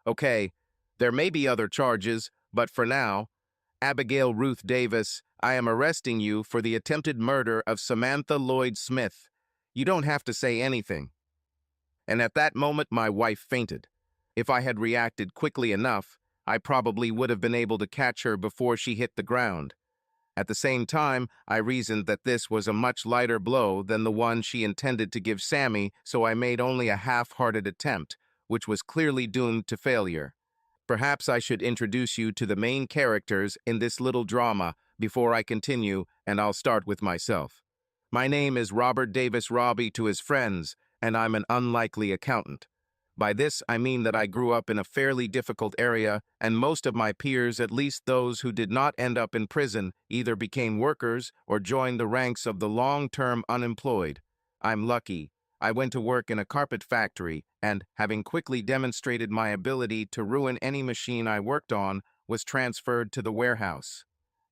Okay, there may be other charges, but for now, Abigail Ruth Davis, I am arresting you for the attempted murder of Samantha Lloyd Smith. You don't have to say anything. And at that moment, my wife fainted. If I had reacted quickly enough, I probably would have been able to catch her before she hit the ground. At the same time, I reasoned that this was a much lighter blow than the one she intended to give Sammy, so I made only a half-hearted attempt, which was clearly doomed to failure. Perhaps I should introduce you to the main characters in this little drama before I continue, and I'll start with myself. My name is Robert Davis Robbie to his friends, and I'm an unlikely accountant. By this, I mean that I grew up in a fairly difficult area, and most of my peers, at least those who did not end up in prison, either became workers or joined the ranks of the long-term unemployed. I'm lucky. I went to work in a carpet factory, and, having quickly demonstrated my ability to ruin any machine I worked on, was transferred to the warehouse.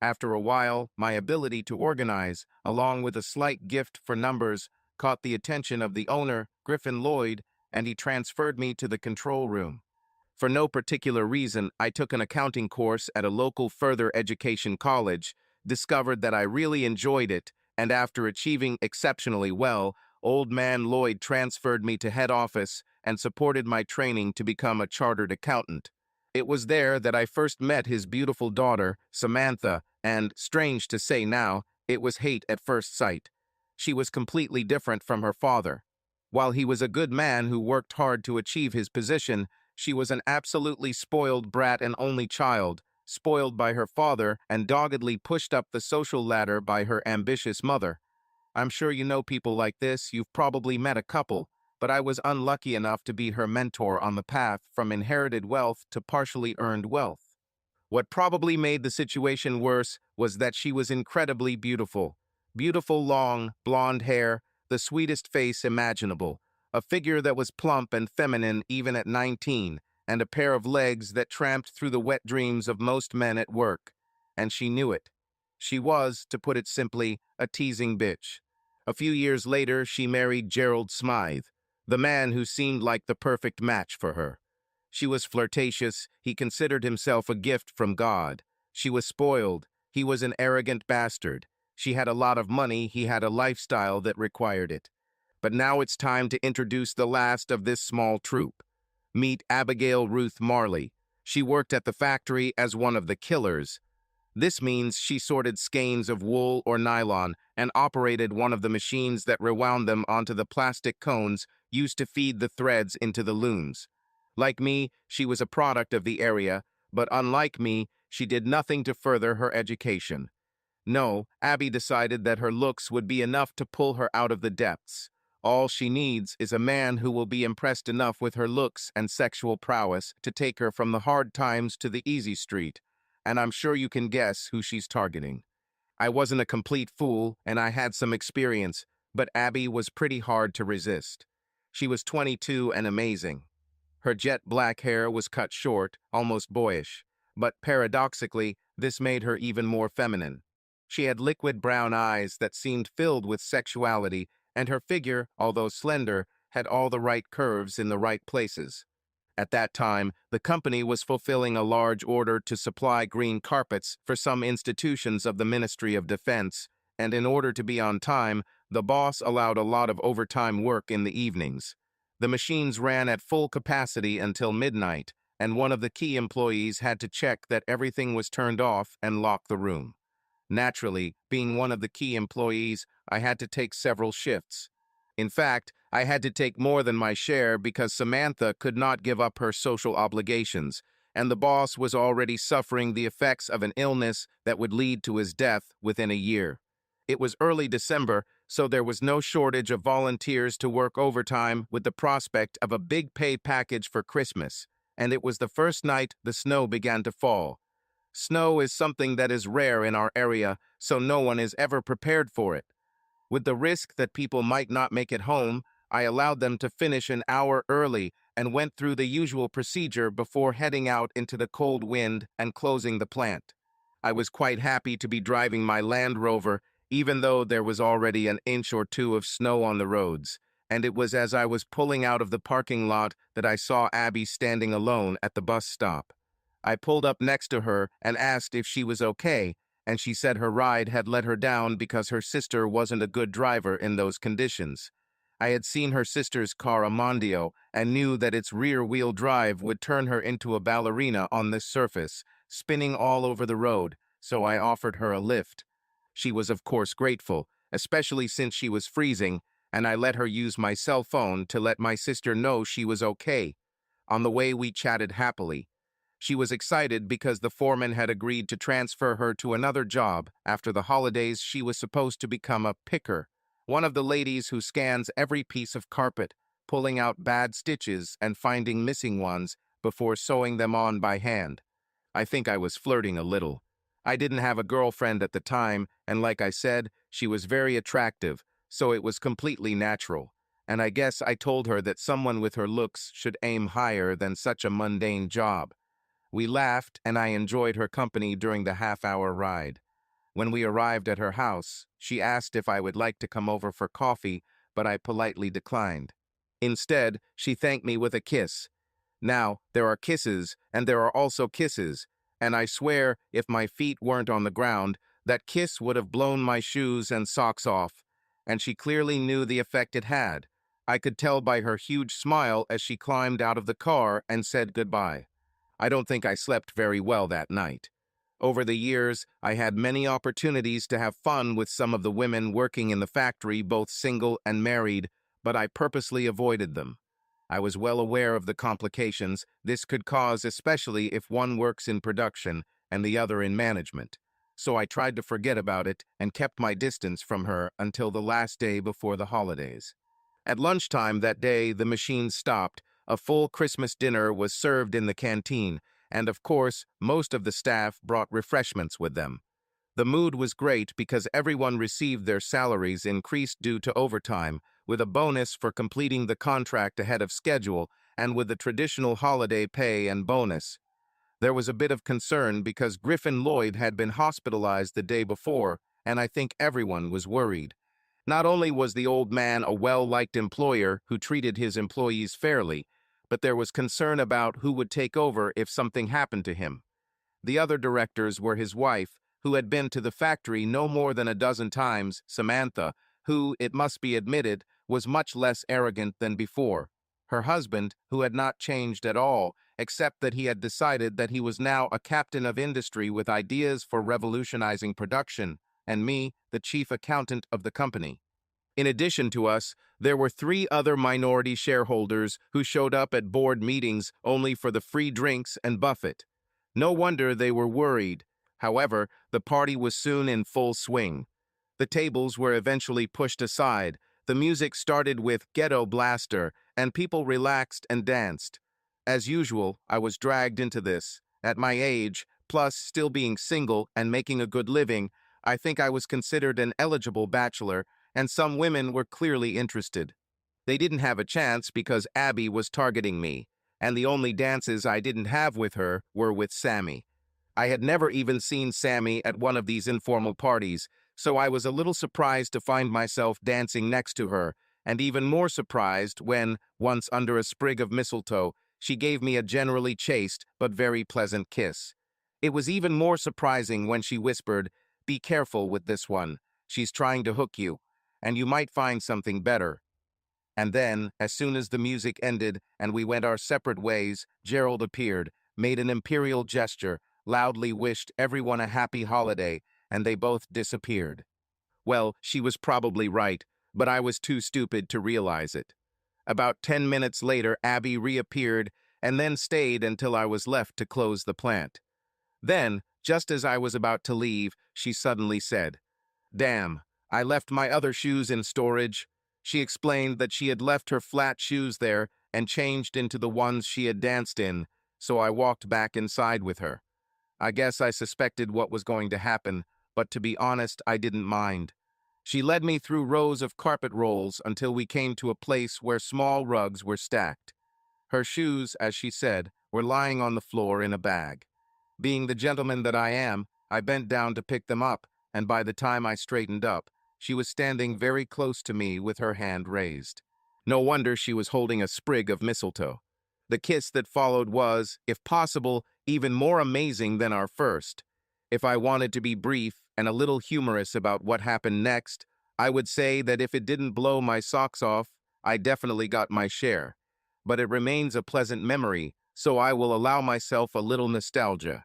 After a while, my ability to organize, along with a slight gift for numbers, caught the attention of the owner, Griffin Lloyd, and he transferred me to the control room. For no particular reason, I took an accounting course at a local further education college, discovered that I really enjoyed it, and after achieving exceptionally well, Old Man Lloyd transferred me to head office and supported my training to become a chartered accountant. It was there that I first met his beautiful daughter, Samantha, and, strange to say now, it was hate at first sight. She was completely different from her father. While he was a good man who worked hard to achieve his position, she was an absolutely spoiled brat and only child, spoiled by her father and doggedly pushed up the social ladder by her ambitious mother. I'm sure you know people like this, you've probably met a couple, but I was unlucky enough to be her mentor on the path from inherited wealth to partially earned wealth. What probably made the situation worse was that she was incredibly beautiful. Beautiful long, blonde hair, the sweetest face imaginable, a figure that was plump and feminine even at 19, and a pair of legs that tramped through the wet dreams of most men at work. And she knew it. She was, to put it simply, a teasing bitch. A few years later, she married Gerald Smythe, the man who seemed like the perfect match for her. She was flirtatious, he considered himself a gift from God. She was spoiled, he was an arrogant bastard. She had a lot of money, he had a lifestyle that required it. But now it's time to introduce the last of this small troupe. Meet Abigail Ruth Marley. She worked at the factory as one of the killers. This means she sorted skeins of wool or nylon and operated one of the machines that rewound them onto the plastic cones used to feed the threads into the looms. Like me, she was a product of the area, but unlike me, she did nothing to further her education. No, Abby decided that her looks would be enough to pull her out of the depths. All she needs is a man who will be impressed enough with her looks and sexual prowess to take her from the hard times to the easy street. And I'm sure you can guess who she's targeting. I wasn't a complete fool, and I had some experience, but Abby was pretty hard to resist. She was 22 and amazing. Her jet black hair was cut short, almost boyish, but paradoxically, this made her even more feminine. She had liquid brown eyes that seemed filled with sexuality, and her figure, although slender, had all the right curves in the right places. At that time, the company was fulfilling a large order to supply green carpets for some institutions of the Ministry of Defense, and in order to be on time, the boss allowed a lot of overtime work in the evenings. The machines ran at full capacity until midnight, and one of the key employees had to check that everything was turned off and lock the room. Naturally, being one of the key employees, I had to take several shifts. In fact, I had to take more than my share because Samantha could not give up her social obligations, and the boss was already suffering the effects of an illness that would lead to his death within a year. It was early December, so there was no shortage of volunteers to work overtime with the prospect of a big pay package for Christmas, and it was the first night the snow began to fall. Snow is something that is rare in our area, so no one is ever prepared for it. With the risk that people might not make it home, I allowed them to finish an hour early and went through the usual procedure before heading out into the cold wind and closing the plant. I was quite happy to be driving my Land Rover, even though there was already an inch or two of snow on the roads, and it was as I was pulling out of the parking lot that I saw Abby standing alone at the bus stop. I pulled up next to her and asked if she was okay, and she said her ride had let her down because her sister wasn't a good driver in those conditions. I had seen her sister's car, a Mondio, and knew that its rear-wheel drive would turn her into a ballerina on this surface, spinning all over the road, so I offered her a lift. She was of course grateful, especially since she was freezing, and I let her use my cell phone to let my sister know she was okay. On the way, we chatted happily. She was excited because the foreman had agreed to transfer her to another job. After the holidays, she was supposed to become a picker, one of the ladies who scans every piece of carpet, pulling out bad stitches and finding missing ones before sewing them on by hand. I think I was flirting a little. I didn't have a girlfriend at the time, and like I said, she was very attractive, so it was completely natural. And I guess I told her that someone with her looks should aim higher than such a mundane job. We laughed, and I enjoyed her company during the half-hour ride. When we arrived at her house, she asked if I would like to come over for coffee, but I politely declined. Instead, she thanked me with a kiss. Now, there are kisses, and there are also kisses, and I swear, if my feet weren't on the ground, that kiss would have blown my shoes and socks off, and she clearly knew the effect it had. I could tell by her huge smile as she climbed out of the car and said goodbye. I don't think I slept very well that night. Over the years, I had many opportunities to have fun with some of the women working in the factory, both single and married, but I purposely avoided them. I was well aware of the complications this could cause, especially if one works in production and the other in management. So I tried to forget about it and kept my distance from her until the last day before the holidays. At lunchtime that day, the machine stopped. A full Christmas dinner was served in the canteen, and of course, most of the staff brought refreshments with them. The mood was great because everyone received their salaries increased due to overtime, with a bonus for completing the contract ahead of schedule, and with the traditional holiday pay and bonus. There was a bit of concern because Griffin Lloyd had been hospitalized the day before, and I think everyone was worried. Not only was the old man a well-liked employer who treated his employees fairly, but there was concern about who would take over if something happened to him. The other directors were his wife, who had been to the factory no more than a dozen times, Samantha, who, it must be admitted, was much less arrogant than before. Her husband, who had not changed at all, except that he had decided that he was now a captain of industry with ideas for revolutionizing production, and me, the chief accountant of the company. In addition to us, there were 3 other minority shareholders who showed up at board meetings only for the free drinks and buffet. No wonder they were worried. However, the party was soon in full swing. The tables were eventually pushed aside, the music started with Ghetto Blaster, and people relaxed and danced. As usual, I was dragged into this. At my age, plus still being single and making a good living, I think I was considered an eligible bachelor, and some women were clearly interested. They didn't have a chance because Abby was targeting me, and the only dances I didn't have with her were with Sammy. I had never even seen Sammy at one of these informal parties, so I was a little surprised to find myself dancing next to her, and even more surprised when, once under a sprig of mistletoe, she gave me a generally chaste but very pleasant kiss. It was even more surprising when she whispered, "Be careful with this one. She's trying to hook you, and you might find something better." And then, as soon as the music ended and we went our separate ways, Gerald appeared, made an imperial gesture, loudly wished everyone a happy holiday, and they both disappeared. Well, she was probably right, but I was too stupid to realize it. About 10 minutes later, Abby reappeared and then stayed until I was left to close the plant. Then, just as I was about to leave, she suddenly said, "Damn, I left my other shoes in storage." She explained that she had left her flat shoes there and changed into the ones she had danced in, so I walked back inside with her. I guess I suspected what was going to happen, but to be honest, I didn't mind. She led me through rows of carpet rolls until we came to a place where small rugs were stacked. Her shoes, as she said, were lying on the floor in a bag. Being the gentleman that I am, I bent down to pick them up, and by the time I straightened up, she was standing very close to me with her hand raised. No wonder she was holding a sprig of mistletoe. The kiss that followed was, if possible, even more amazing than our first. If I wanted to be brief and a little humorous about what happened next, I would say that if it didn't blow my socks off, I definitely got my share. But it remains a pleasant memory, so I will allow myself a little nostalgia.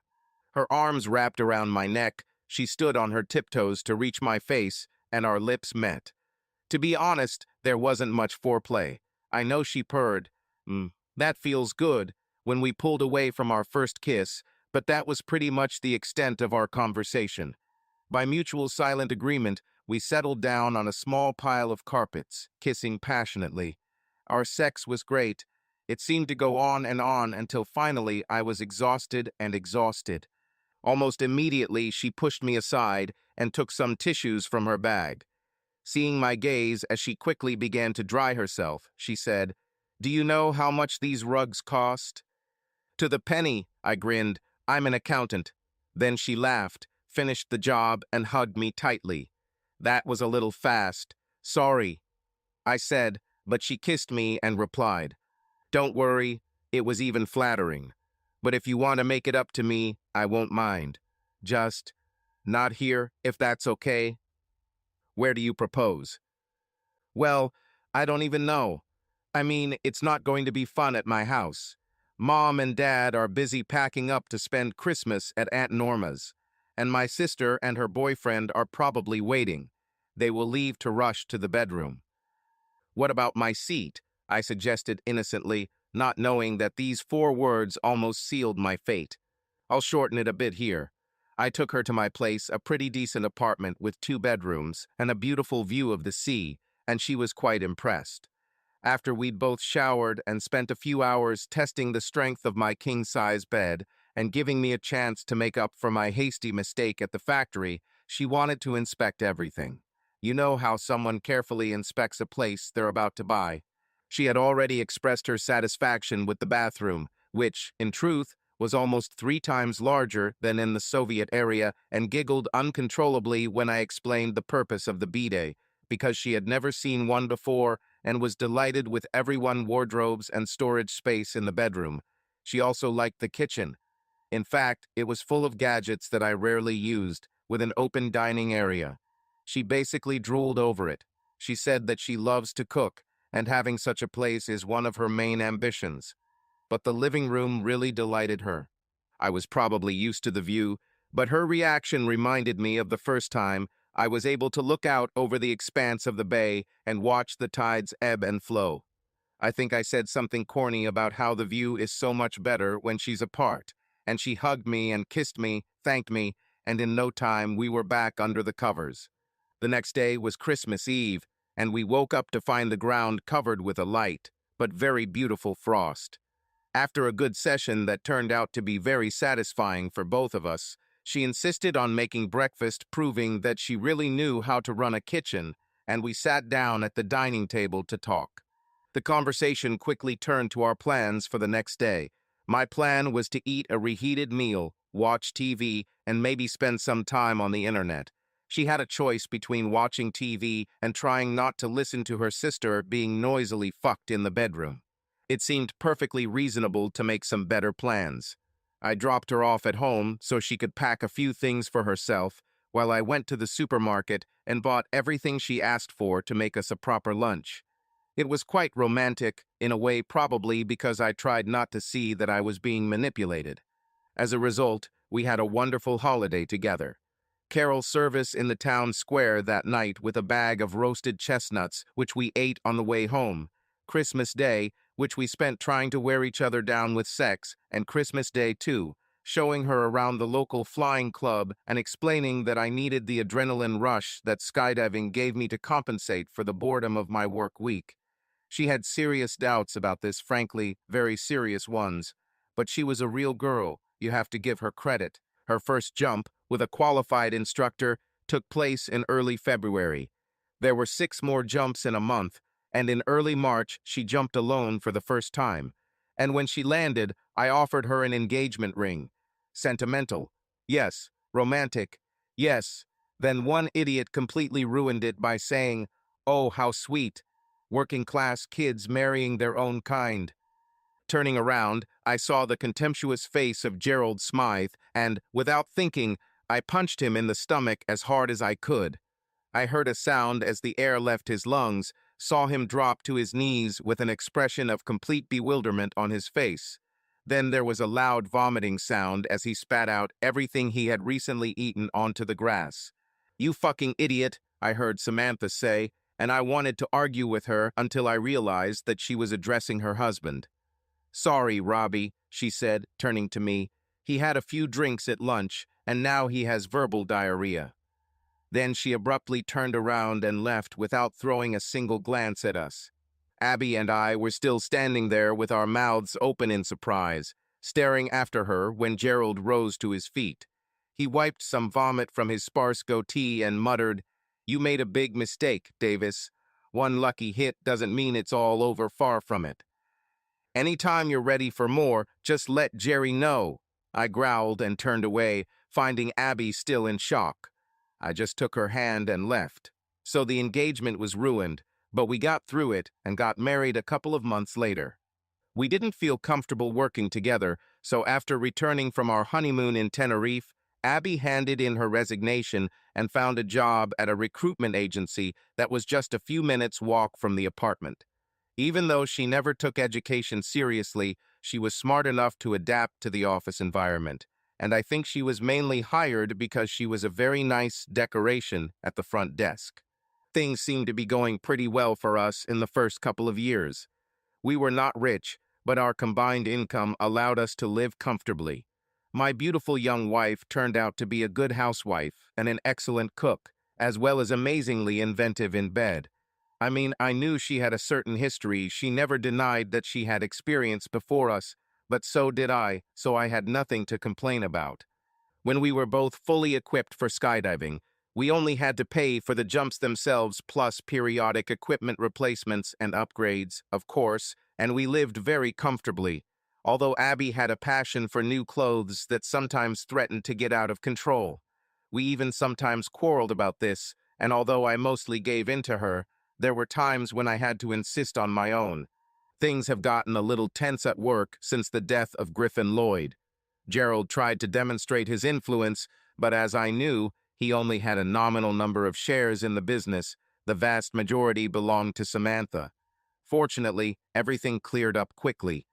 Her arms wrapped around my neck, she stood on her tiptoes to reach my face, and our lips met. To be honest, there wasn't much foreplay. I know she purred, that feels good, when we pulled away from our first kiss, but that was pretty much the extent of our conversation. By mutual silent agreement, we settled down on a small pile of carpets, kissing passionately. Our sex was great. It seemed to go on and on until finally I was exhausted and exhausted. Almost immediately, she pushed me aside and took some tissues from her bag. Seeing my gaze as she quickly began to dry herself, she said, "Do you know how much these rugs cost?" "To the penny," I grinned. "I'm an accountant." Then she laughed, finished the job, and hugged me tightly. "That was a little fast. Sorry," I said, but she kissed me and replied, "Don't worry, it was even flattering. But if you want to make it up to me, I won't mind. Just not here, if that's okay." "Where do you propose?" "Well, I don't even know. I mean, it's not going to be fun at my house. Mom and Dad are busy packing up to spend Christmas at Aunt Norma's, and my sister and her boyfriend are probably waiting. They will leave to rush to the bedroom." "What about my seat?" I suggested innocently, not knowing that these 4 words almost sealed my fate. "I'll shorten it a bit here." I took her to my place, a pretty decent apartment with 2 bedrooms and a beautiful view of the sea, and she was quite impressed. After we'd both showered and spent a few hours testing the strength of my king-size bed and giving me a chance to make up for my hasty mistake at the factory, she wanted to inspect everything. You know how someone carefully inspects a place they're about to buy. She had already expressed her satisfaction with the bathroom, which, in truth, was almost 3 times larger than in the Soviet area, and giggled uncontrollably when I explained the purpose of the bidet, because she had never seen one before and was delighted with everyone's wardrobes and storage space in the bedroom. She also liked the kitchen. In fact, it was full of gadgets that I rarely used, with an open dining area. She basically drooled over it. She said that she loves to cook, and having such a place is one of her main ambitions. But the living room really delighted her. I was probably used to the view, but her reaction reminded me of the first time I was able to look out over the expanse of the bay and watch the tides ebb and flow. I think I said something corny about how the view is so much better when she's apart, and she hugged me and kissed me, thanked me, and in no time we were back under the covers. The next day was Christmas Eve, and we woke up to find the ground covered with a light, but very beautiful frost. After a good session that turned out to be very satisfying for both of us, she insisted on making breakfast, proving that she really knew how to run a kitchen, and we sat down at the dining table to talk. The conversation quickly turned to our plans for the next day. My plan was to eat a reheated meal, watch TV, and maybe spend some time on the internet. She had a choice between watching TV and trying not to listen to her sister being noisily fucked in the bedroom. It seemed perfectly reasonable to make some better plans. I dropped her off at home so she could pack a few things for herself, while I went to the supermarket and bought everything she asked for to make us a proper lunch. It was quite romantic, in a way probably because I tried not to see that I was being manipulated. As a result, we had a wonderful holiday together. Carol service in the town square that night with a bag of roasted chestnuts, which we ate on the way home. Christmas Day, which we spent trying to wear each other down with sex, and Christmas Day too, showing her around the local flying club and explaining that I needed the adrenaline rush that skydiving gave me to compensate for the boredom of my work week. She had serious doubts about this, frankly, very serious ones. But she was a real girl, you have to give her credit. Her first jump, with a qualified instructor, took place in early February. There were 6 more jumps in a month, and in early March she jumped alone for the first time. And when she landed, I offered her an engagement ring. Sentimental? Yes. Romantic? Yes. Then one idiot completely ruined it by saying, "Oh, how sweet." Working-class kids marrying their own kind. Turning around, I saw the contemptuous face of Gerald Smythe, and, without thinking, I punched him in the stomach as hard as I could. I heard a sound as the air left his lungs, saw him drop to his knees with an expression of complete bewilderment on his face. Then there was a loud vomiting sound as he spat out everything he had recently eaten onto the grass. "You fucking idiot," I heard Samantha say, and I wanted to argue with her until I realized that she was addressing her husband. "Sorry, Robbie," she said, turning to me. "He had a few drinks at lunch, and now he has verbal diarrhea." Then she abruptly turned around and left without throwing a single glance at us. Abby and I were still standing there with our mouths open in surprise, staring after her when Gerald rose to his feet. He wiped some vomit from his sparse goatee and muttered, "You made a big mistake, Davis. One lucky hit doesn't mean it's all over, far from it. Anytime you're ready for more, just let Jerry know." I growled and turned away, finding Abby still in shock. I just took her hand and left. So the engagement was ruined, but we got through it and got married a couple of months later. We didn't feel comfortable working together, so after returning from our honeymoon in Tenerife, Abby handed in her resignation and found a job at a recruitment agency that was just a few minutes' walk from the apartment. Even though she never took education seriously, she was smart enough to adapt to the office environment, and I think she was mainly hired because she was a very nice decoration at the front desk. Things seemed to be going pretty well for us in the first couple of years. We were not rich, but our combined income allowed us to live comfortably. My beautiful young wife turned out to be a good housewife and an excellent cook, as well as amazingly inventive in bed. I mean, I knew she had a certain history she never denied that she had experienced before us, but so did I, so I had nothing to complain about. When we were both fully equipped for skydiving, we only had to pay for the jumps themselves plus periodic equipment replacements and upgrades, of course, and we lived very comfortably, although Abby had a passion for new clothes that sometimes threatened to get out of control. We even sometimes quarreled about this, and although I mostly gave in to her, there were times when I had to insist on my own. Things have gotten a little tense at work since the death of Griffin Lloyd. Gerald tried to demonstrate his influence, but as I knew, he only had a nominal number of shares in the business. The vast majority belonged to Samantha. Fortunately, everything cleared up quickly.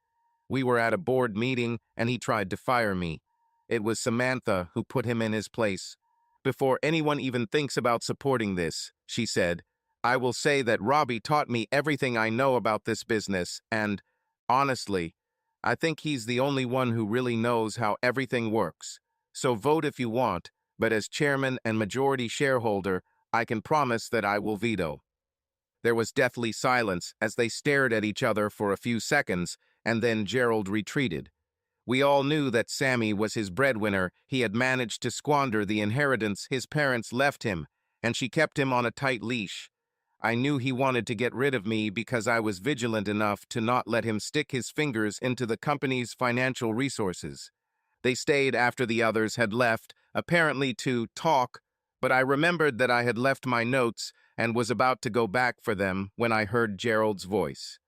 We were at a board meeting, and he tried to fire me. It was Samantha who put him in his place. "Before anyone even thinks about supporting this," she said, "I will say that Robbie taught me everything I know about this business, and, honestly, I think he's the only one who really knows how everything works. So vote if you want, but as chairman and majority shareholder, I can promise that I will veto." There was deathly silence as they stared at each other for a few seconds, and then Gerald retreated. We all knew that Sammy was his breadwinner. He had managed to squander the inheritance his parents left him, and she kept him on a tight leash. I knew he wanted to get rid of me because I was vigilant enough to not let him stick his fingers into the company's financial resources. They stayed after the others had left, apparently to talk, but I remembered that I had left my notes and was about to go back for them when I heard Gerald's voice.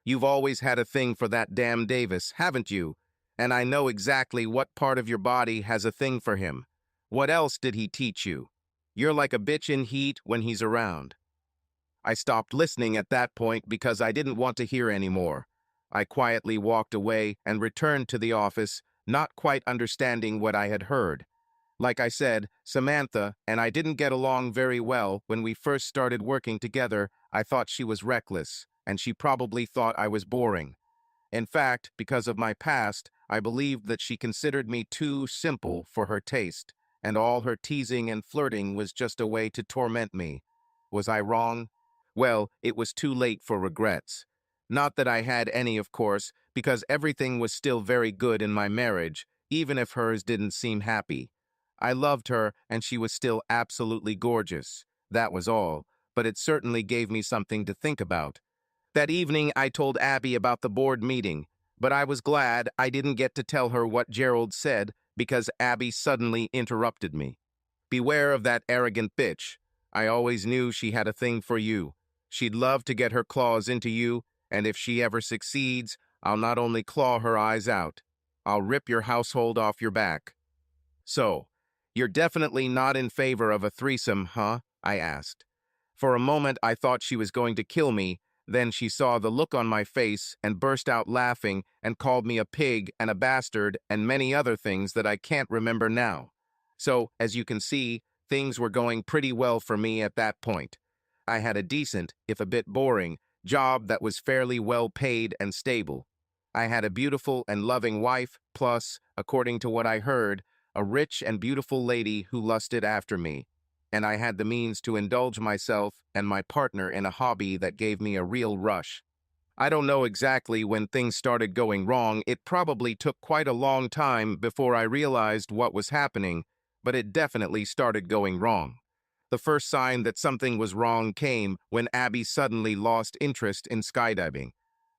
"You've always had a thing for that damn Davis, haven't you? And I know exactly what part of your body has a thing for him. What else did he teach you? You're like a bitch in heat when he's around." I stopped listening at that point because I didn't want to hear anymore. I quietly walked away and returned to the office, not quite understanding what I had heard. Like I said, Samantha and I didn't get along very well when we first started working together. I thought she was reckless, and she probably thought I was boring. In fact, because of my past, I believed that she considered me too simple for her taste, and all her teasing and flirting was just a way to torment me. Was I wrong? Well, it was too late for regrets. Not that I had any, of course, because everything was still very good in my marriage, even if hers didn't seem happy. I loved her, and she was still absolutely gorgeous. That was all, but it certainly gave me something to think about. That evening, I told Abby about the board meeting, but I was glad I didn't get to tell her what Gerald said because Abby suddenly interrupted me. "Beware of that arrogant bitch. I always knew she had a thing for you. She'd love to get her claws into you, and if she ever succeeds, I'll not only claw her eyes out, I'll rip your household off your back. So, you're definitely not in favor of a threesome, huh? I asked. For a moment, I thought she was going to kill me. Then she saw the look on my face and burst out laughing and called me a pig and a bastard and many other things that I can't remember now. So, as you can see, things were going pretty well for me at that point. I had a decent, if a bit boring, job that was fairly well paid and stable. I had a beautiful and loving wife, plus, according to what I heard, a rich and beautiful lady who lusted after me. And I had the means to indulge myself and my partner in a hobby that gave me a real rush. I don't know exactly when things started going wrong. It probably took quite a long time before I realized what was happening, but it definitely started going wrong. The first sign that something was wrong came when Abby suddenly lost interest in skydiving.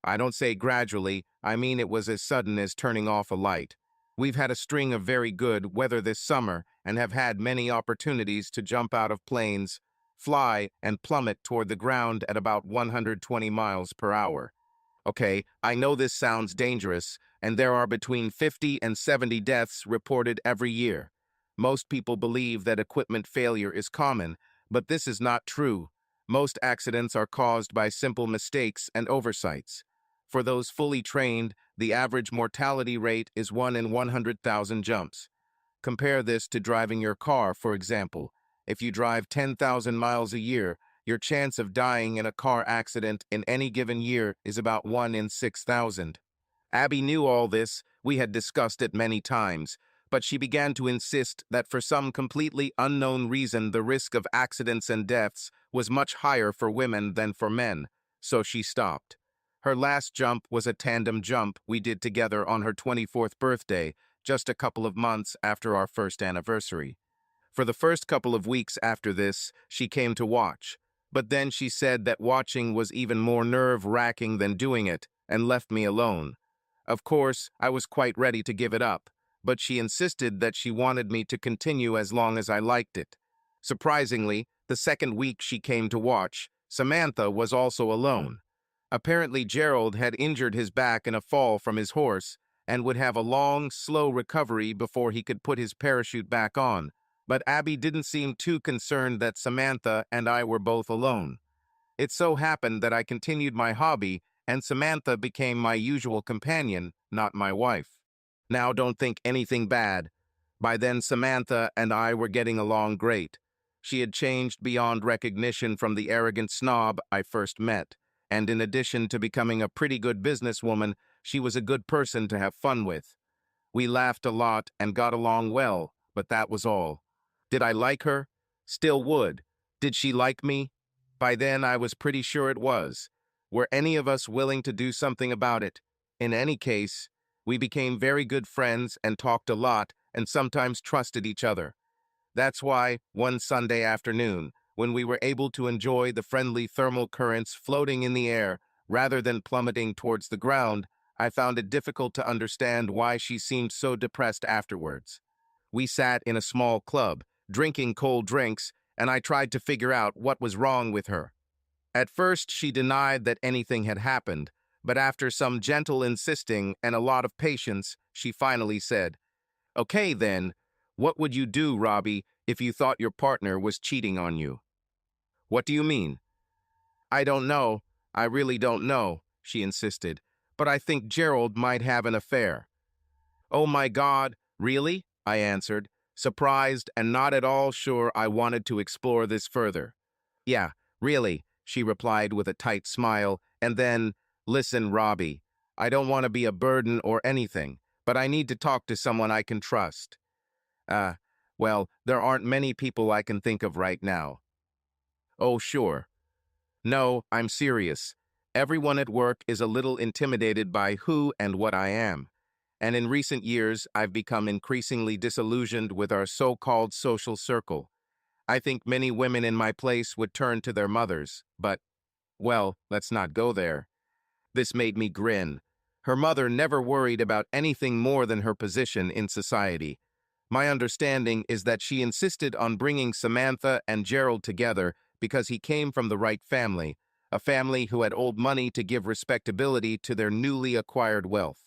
I don't say gradually, I mean it was as sudden as turning off a light. We've had a string of very good weather this summer and have had many opportunities to jump out of planes, fly, and plummet toward the ground at about 120 miles per hour. Okay, I know this sounds dangerous, and there are between 50 and 70 deaths reported every year. Most people believe that equipment failure is common, but this is not true. Most accidents are caused by simple mistakes and oversights. For those fully trained, the average mortality rate is 1 in 100,000 jumps. Compare this to driving your car, for example. If you drive 10,000 miles a year, your chance of dying in a car accident in any given year is about 1 in 6,000. Abby knew all this, we had discussed it many times, but she began to insist that for some completely unknown reason the risk of accidents and deaths was much higher for women than for men, so she stopped. Her last jump was a tandem jump we did together on her 24th birthday, just a couple of months after our first anniversary. For the first couple of weeks after this, she came to watch, but then she said that watching was even more nerve-wracking than doing it, and left me alone. Of course, I was quite ready to give it up, but she insisted that she wanted me to continue as long as I liked it. Surprisingly, the second week she came to watch, Samantha was also alone. Apparently, Gerald had injured his back in a fall from his horse and would have a long, slow recovery before he could put his parachute back on, but Abby didn't seem too concerned that Samantha and I were both alone. It so happened that I continued my hobby, and Samantha became my usual companion, not my wife. Now don't think anything bad. By then, Samantha and I were getting along great. She had changed beyond recognition from the arrogant snob I first met, and in addition to becoming a pretty good businesswoman, she was a good person to have fun with. We laughed a lot and got along well, but that was all. Did I like her? Still would. Did she like me? By then, I was pretty sure it was. Were any of us willing to do something about it? In any case, we became very good friends and talked a lot and sometimes trusted each other. That's why, one Sunday afternoon, when we were able to enjoy the friendly thermal currents floating in the air rather than plummeting towards the ground, I found it difficult to understand why she seemed so depressed afterwards. We sat in a small club, drinking cold drinks, and I tried to figure out what was wrong with her. At first, she denied that anything had happened, but after some gentle insisting and a lot of patience, she finally said, "Okay then, what would you do, Robbie, if you thought your partner was cheating on you?" "What do you mean?" "I don't know. I really don't know," she insisted, "but I think Gerald might have an affair." "Oh my God, really?" I answered, surprised and not at all sure I wanted to explore this further. "Yeah, really," she replied with a tight smile, and then, "Listen, Robbie, I don't want to be a burden or anything, but I need to talk to someone I can trust." Uh, well, there aren't many people I can think of right now." "Oh, sure." "No, I'm serious. Everyone at work is a little intimidated by who and what I am. And in recent years, I've become increasingly disillusioned with our so-called social circle. I think many women in my place would turn to their mothers, but, well, let's not go there." This made me grin. Her mother never worried about anything more than her position in society. My understanding is that she insisted on bringing Samantha and Gerald together because he came from the right family, a family who had old money to give respectability to their newly acquired wealth.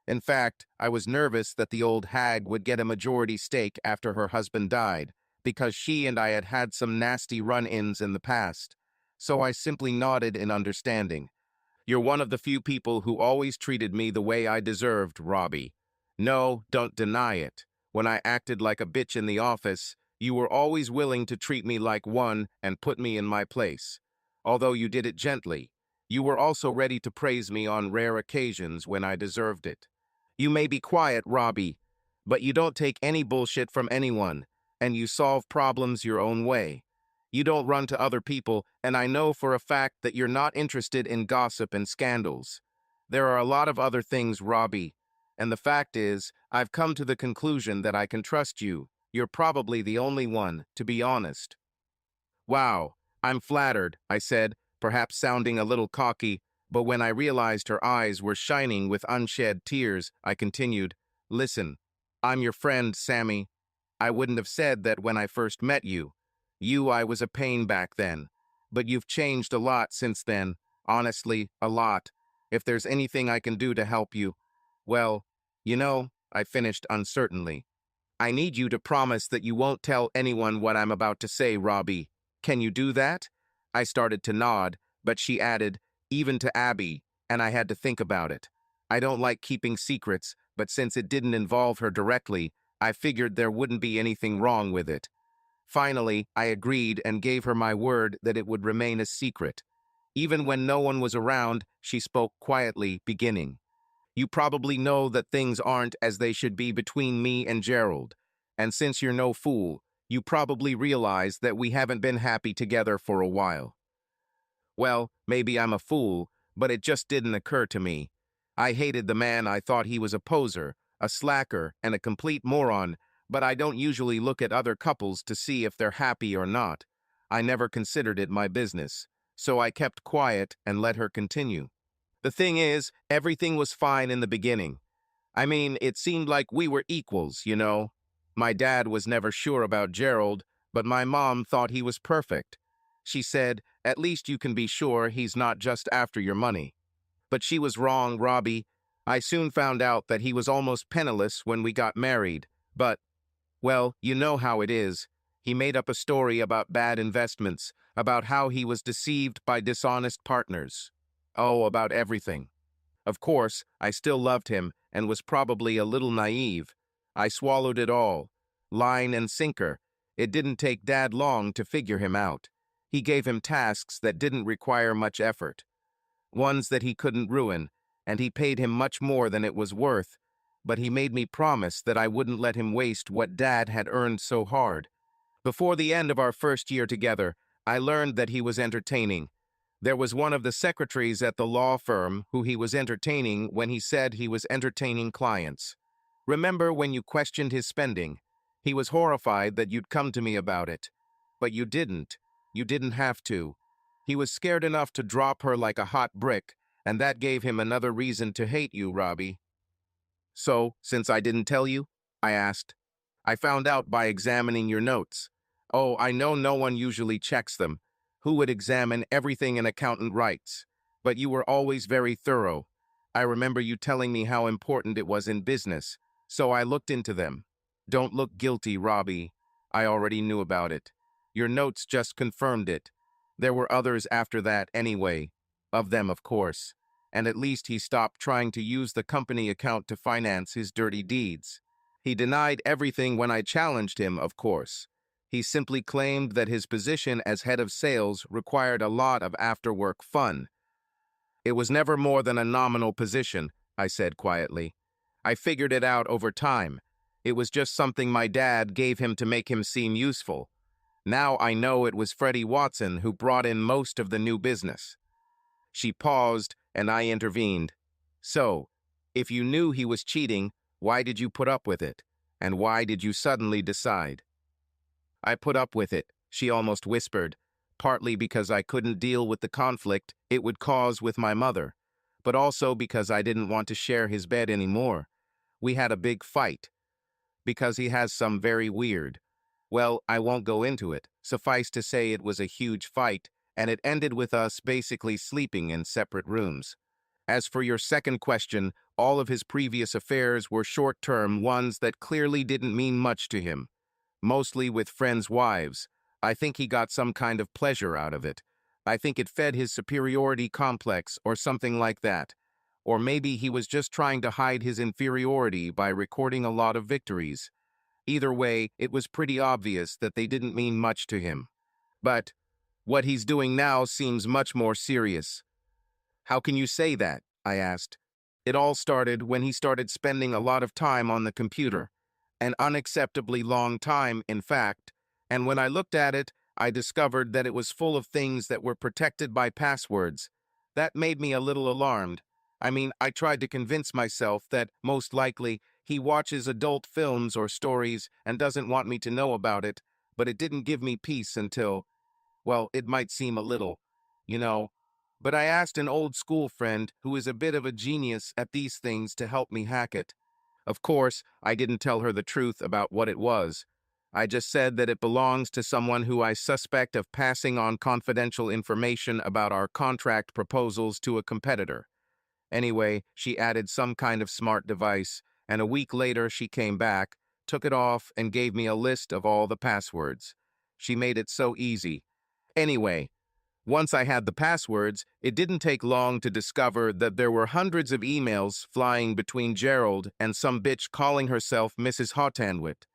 In fact, I was nervous that the old hag would get a majority stake after her husband died, because she and I had had some nasty run-ins in the past. So I simply nodded in understanding. You're one of the few people who always treated me the way I deserved, Robbie. No, don't deny it. When I acted like a bitch in the office, you were always willing to treat me like one and put me in my place. Although you did it gently, you were also ready to praise me on rare occasions when I deserved it. You may be quiet, Robbie, but you don't take any bullshit from anyone, and you solve problems your own way. You don't run to other people, and I know for a fact that you're not interested in gossip and scandals. There are a lot of other things, Robbie, and the fact is, I've come to the conclusion that I can trust you. You're probably the only one, to be honest. Wow, I'm flattered, I said, perhaps sounding a little cocky, but when I realized her eyes were shining with unshed tears, I continued, Listen, I'm your friend, Sammy. I wouldn't have said that when I first met you. I was a pain back then. But you've changed a lot since then. Honestly, a lot. If there's anything I can do to help you, well, I finished uncertainly. I need you to promise that you won't tell anyone what I'm about to say, Robbie. Can you do that? I started to nod, but she added, even to Abby, and I had to think about it. I don't like keeping secrets, but since it didn't involve her directly, I figured there wouldn't be anything wrong with it. Finally, I agreed and gave her my word that it would remain a secret. Even when no one was around, she spoke quietly, beginning. You probably know that things aren't as they should be between me and Gerald. And since you're no fool, you probably realize that we haven't been happy together for a while. Well, maybe I'm a fool, but it just didn't occur to me. I hated the man. I thought he was a poser, a slacker, and a complete moron, but I don't usually look at other couples to see if they're happy or not. I never considered it my business, so I kept quiet and let her continue. The thing is, everything was fine in the beginning. I mean, it seemed like we were equals. My dad was never sure about Gerald, but my mom thought he was perfect. She said, at least you can be sure he's not just after your money. But she was wrong, Robbie. I soon found out that he was almost penniless when we got married. But, well, you know how it is. He made up a story about bad investments, about how he was deceived by dishonest partners. Oh, about everything. Of course, I still loved him and was probably a little naive. I swallowed it all. Line and sinker. It didn't take Dad long to figure him out. He gave him tasks that didn't require much effort, ones that he couldn't ruin, and he paid him much more than it was worth, but he made me promise that I wouldn't let him waste what Dad had earned so hard. Before the end of our first year together, I learned that he was entertaining. There was one of the secretaries at the law firm who he was entertaining when he said he was entertaining clients. Remember when you questioned his spending? He was horrified that you'd come to me about it. But you didn't. You didn't have to. He was scared enough to drop her like a hot brick, and that gave him another reason to hate you, Robbie. So, since I didn't tell you? I asked. I found out by examining your notes. Oh, I know no one usually checks them. Who would examine everything an accountant writes? But you were always very thorough. I remember you telling me how important it was in business, so I looked into them. Don't look guilty, Robbie. I already knew about it. Your notes just confirmed it. There were others after that anyway. Of them, of course. And at least he stopped trying to use the company account to finance his dirty deeds. He denied everything when I challenged him, of course. He simply claimed that his position as head of sales required a lot of after-work fun. It was never more than a nominal position, I said quietly. I figured it out over time. It was just something my dad gave him to make him seem useful. Now I know it was Freddie Watson who brought in most of the new business. She paused, and I intervened. So, if you knew he was cheating, why did you put up with it? And why did you suddenly decide? I put up with it, she almost whispered, partly because I couldn't deal with the conflict it would cause with my mother, but also because I didn't want to share his bed anymore. We had a big fight, because he has some very weird. Well, I won't go into it. Suffice to say it was a huge fight, and it ended with us basically sleeping in separate rooms. As for your second question, all of his previous affairs were short-term ones that clearly didn't mean much to him, mostly with friends' wives. I think he got some kind of pleasure out of it. I think it fed his superiority complex or something like that. Or maybe he was just trying to hide his inferiority by recording a lot of victories. Either way, it was pretty obvious that they didn't mean much to him. But what he's doing now seems much more serious. How can you say that? I asked. It all started when he started spending a lot of time on the computer. An unacceptably long time, in fact, and when I looked at it, I discovered that it was full of things that were protected by passwords. That made me a little alarmed. I mean, I tried to convince myself that, most likely, he watches adult films or stories and doesn't want me to know about it, but it didn't give me peace until, well, it might seem a little, you know. But I asked an old school friend who is a bit of a genius at these things to help me hack it. Of course, I didn't tell her the truth about what it was. I just said that it belongs to someone who I suspect of passing on confidential information about our contract proposals to a competitor. Anyway, she added some kind of smart device, and a week later she came back, took it off, and gave me a list of all the passwords. She made it so easy. Anyway, once I had the passwords, it didn't take long to discover that there were hundreds of emails flying between Gerald and some bitch calling herself Mrs. Hottanwit.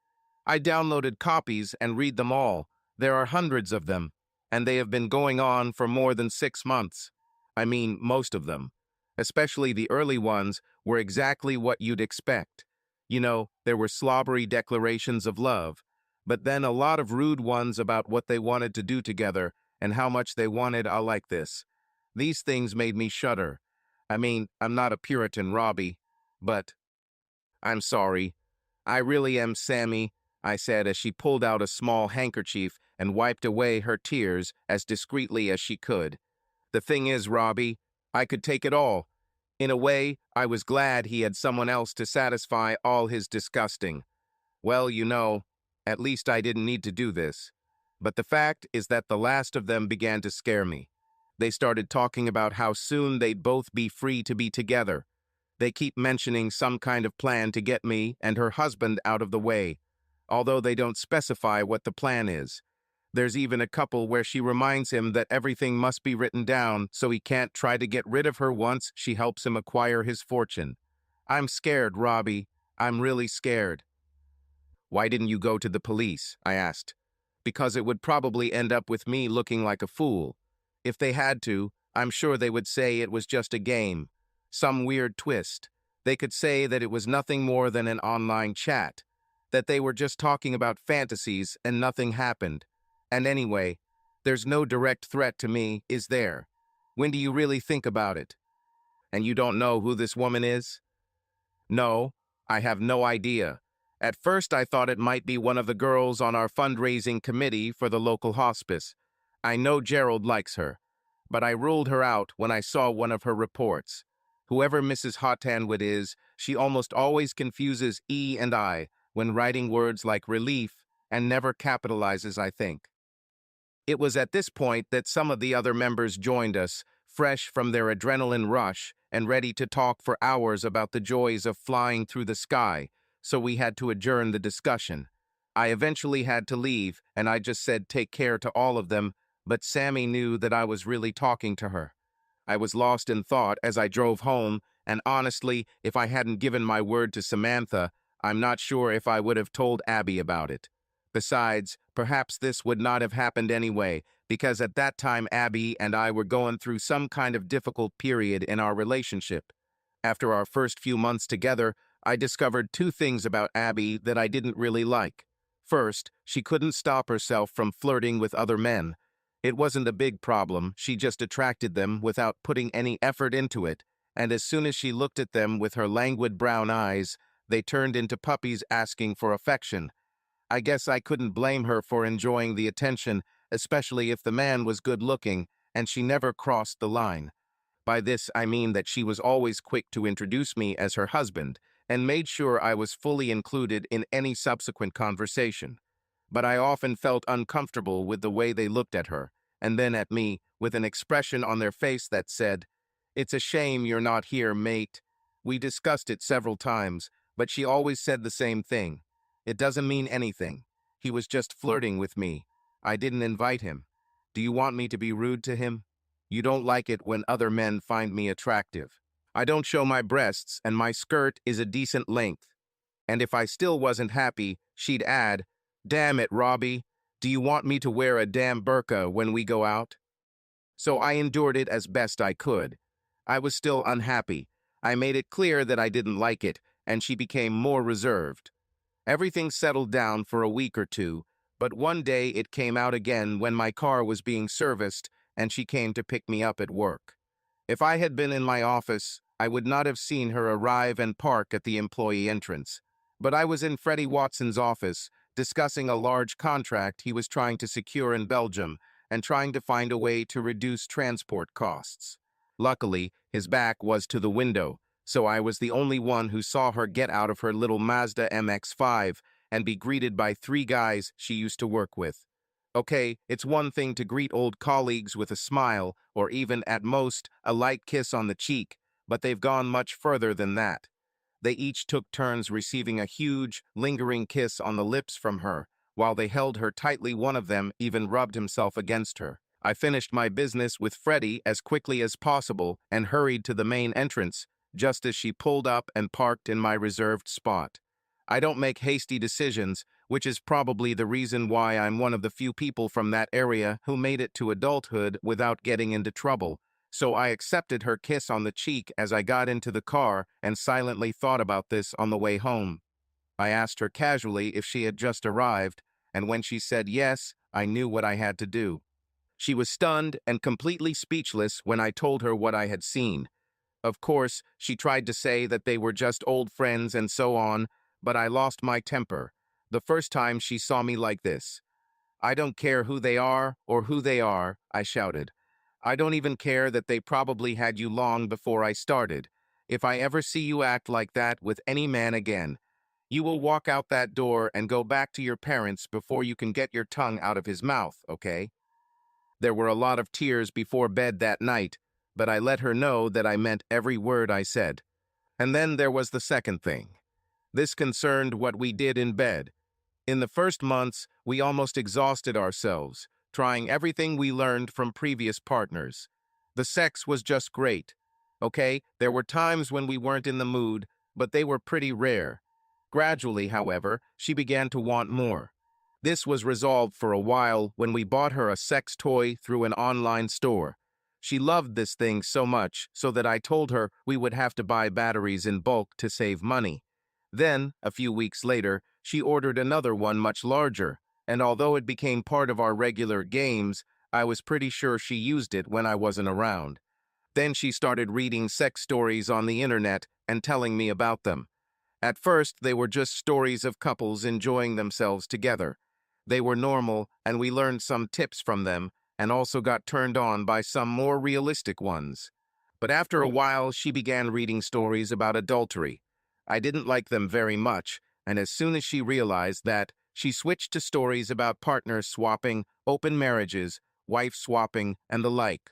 I downloaded copies and read them all. There are hundreds of them, and they have been going on for more than 6 months. I mean, most of them. Especially the early ones were exactly what you'd expect. You know, there were slobbery declarations of love, but then a lot of rude ones about what they wanted to do together and how much they wanted a like this. These things made me shudder. I mean, I'm not a Puritan, Robbie, but I'm sorry. I really am, Sammy, I said as she pulled out a small handkerchief and wiped away her tears as discreetly as she could. The thing is, Robbie, I could take it all. In a way, I was glad he had someone else to satisfy all his disgusting. Well, you know, at least I didn't need to do this. But the fact is that the last of them began to scare me. They started talking about how soon they'd both be free to be together. They keep mentioning some kind of plan to get me and her husband out of the way, although they don't specify what the plan is. There's even a couple where she reminds him that everything must be written down so he can't try to get rid of her once she helps him acquire his fortune. I'm scared, Robbie. I'm really scared. Why didn't you go to the police? I asked. Because it would probably end up with me looking like a fool. If they had to, I'm sure they would say it was just a game. Some weird twist. They could say that it was nothing more than an online chat. That they were just talking about fantasies and nothing happened. And anyway, there's no direct threat to me, is there? When do you really think about it? And you don't know who this woman is? No, I have no idea. At first, I thought it might be one of the girls on our fundraising committee for the local hospice. I know Gerald likes her, but I ruled her out when I saw one of her reports. Whoever Mrs. Hottanwood is, she almost always confuses E and I when writing words like relief and never capitalizes, I think. It was at this point that some of the other members joined us, fresh from their adrenaline rush and ready to talk for hours about the joys of flying through the sky, so we had to adjourn the discussion. I eventually had to leave, and I just said take care to all of them, but Sammy knew that I was really talking to her. I was lost in thought as I drove home, and honestly, if I hadn't given my word to Samantha, I'm not sure if I would have told Abby about it. Besides, perhaps this would not have happened anyway, because at that time Abby and I were going through some kind of difficult period in our relationship. After our first few months together, I discovered two things about Abby that I didn't really like. First, she couldn't stop herself from flirting with other men. It wasn't a big problem, she just attracted them without putting any effort into it, and as soon as she looked at them with her languid brown eyes, they turned into puppies asking for affection. I guess I couldn't blame her for enjoying the attention, especially if the man was good-looking, and she never crossed the line. By this, I mean that she was always quick to introduce me as her husband, and made sure I was fully included in any subsequent conversation. But I often felt uncomfortable with the way they looked at her, and then at me, with an expression on their face that said, "It's a shame you're not here, mate." We discussed it several times, but she always said the same thing. "It doesn't mean anything. He was just flirting with me. I didn't invite him. Do you want me to be rude to him? You don't like it when other men find me attractive. I don't show my breasts, and my skirt is a decent length." And if I still wasn't happy, she'd add, "Damn it, Robbie, do you want me to wear a damn burqa when we go out?" So I endured it as best I could. I was still unhappy. I made it clear that I didn't like it, and she became more reserved. Everything settled down for a week or two, but one day it came out again when my car was being serviced and she came to pick me up at work. If I had been in my office, I would not have seen her arrive and park at the employee entrance. But I was in Freddie Watson's office, discussing a large contract he was trying to secure in Belgium and trying to find a way to reduce transport costs. Luckily, his back was to the window, so I was the only one who saw her get out of her little Mazda MX-5 and be greeted by 3 guys she used to work with. Okay, it's one thing to greet old colleagues with a smile, or even, at most, a light kiss on the cheek, but they've gone much further than that. They each took turns receiving a huge, lingering kiss on the lips from her. While they held her tightly, one of them even rubbed himself against her. I finished my business with Freddie as quickly as possible and hurried to the main entrance, just as she pulled up and parked in my reserved spot. I don't make hasty decisions, which is probably the reason why I'm one of the few people from that area who made it to adulthood without getting into trouble. So I accepted her kiss on the cheek as I got into the car and silently thought about this on the way home. I asked her casually if she had just arrived, and when she said yes, I knew what I had to do. She was stunned and completely speechless when I told her what I had seen. Of course, she tried to say that they were just old friends and so on, but I lost my temper the first time she saw me like this. "I don't care who they are or who they are," I shouted. "I don't even care that they probably had you long before I started. If I ever see you act like that with any man again, you will walk out that door and go back to your parents before you can get your tongue out of his mouth, okay?" There were a lot of tears before bed that night, but I let her know that I meant every word I said. And then there was the second thing. This concerned what we did in bed. In the first months, we almost exhausted ourselves, trying everything we learned from previous partners. The sex was just great. Okay, there were times when we weren't in the mood, but they were pretty rare. Gradually, however, she began to want more. This was resolved for a while when we bought her a sex toy through an online store. She loved this thing so much so that I told her we would have to buy batteries in bulk to save money. Then, a few weeks later, she ordered another one much larger, and although it became part of our regular games, I was pretty sure she used it when I wasn't around. Then she started reading sex stories on the internet and telling me about them. At first, they were just stories of couples enjoying themselves together. They were normal, and we learned some tips from them, and also got turned on by some more realistic ones. But after a while, she began reading stories about adultery. I didn't like them very much, and as soon as she realized that, she switched to stories about partners swapping, open marriages, wife swapping, and the like.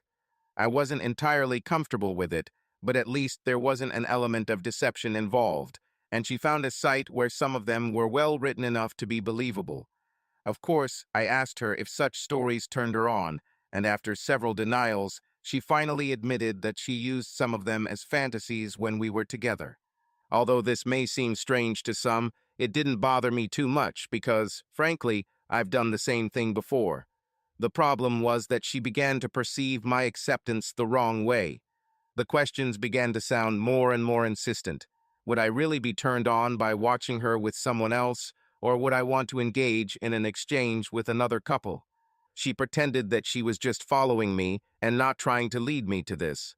I wasn't entirely comfortable with it, but at least there wasn't an element of deception involved, and she found a site where some of them were well written enough to be believable. Of course, I asked her if such stories turned her on, and after several denials, she finally admitted that she used some of them as fantasies when we were together. Although this may seem strange to some, it didn't bother me too much because, frankly, I've done the same thing before. The problem was that she began to perceive my acceptance the wrong way. The questions began to sound more and more insistent. Would I really be turned on by watching her with someone else, or would I want to engage in an exchange with another couple? She pretended that she was just following me and not trying to lead me to this.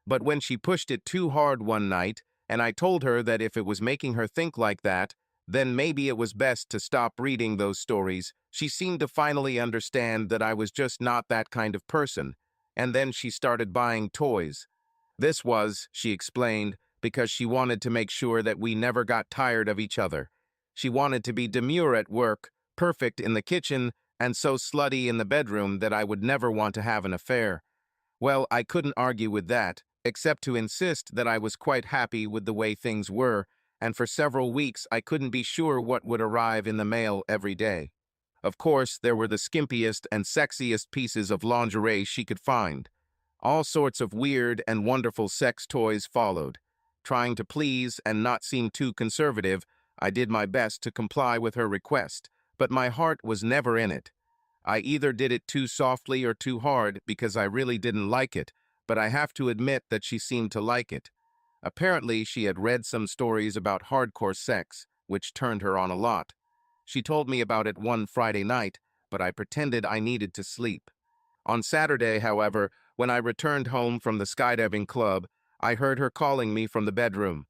But when she pushed it too hard one night, and I told her that if it was making her think like that, then maybe it was best to stop reading those stories, she seemed to finally understand that I was just not that kind of person, and then she started buying toys. This was, she explained, because she wanted to make sure that we never got tired of each other. She wanted to be demure at work, perfect in the kitchen, and so slutty in the bedroom that I would never want to have an affair. Well, I couldn't argue with that, except to insist that I was quite happy with the way things were, and for several weeks I couldn't be sure what would arrive in the mail every day. Of course, there were the skimpiest and sexiest pieces of lingerie she could find. All sorts of weird and wonderful sex toys followed. Trying to please and not seem too conservative, I did my best to comply with her request, but my heart was never in it. I either did it too softly or too hard because I really didn't like it, but I have to admit that she seemed to like it. Apparently, she had read some stories about hardcore sex, which turned her on a lot. She told me about it one Friday night, but I pretended I needed to sleep. On Saturday, however, when I returned home from the skydiving club, I heard her calling me from the bedroom.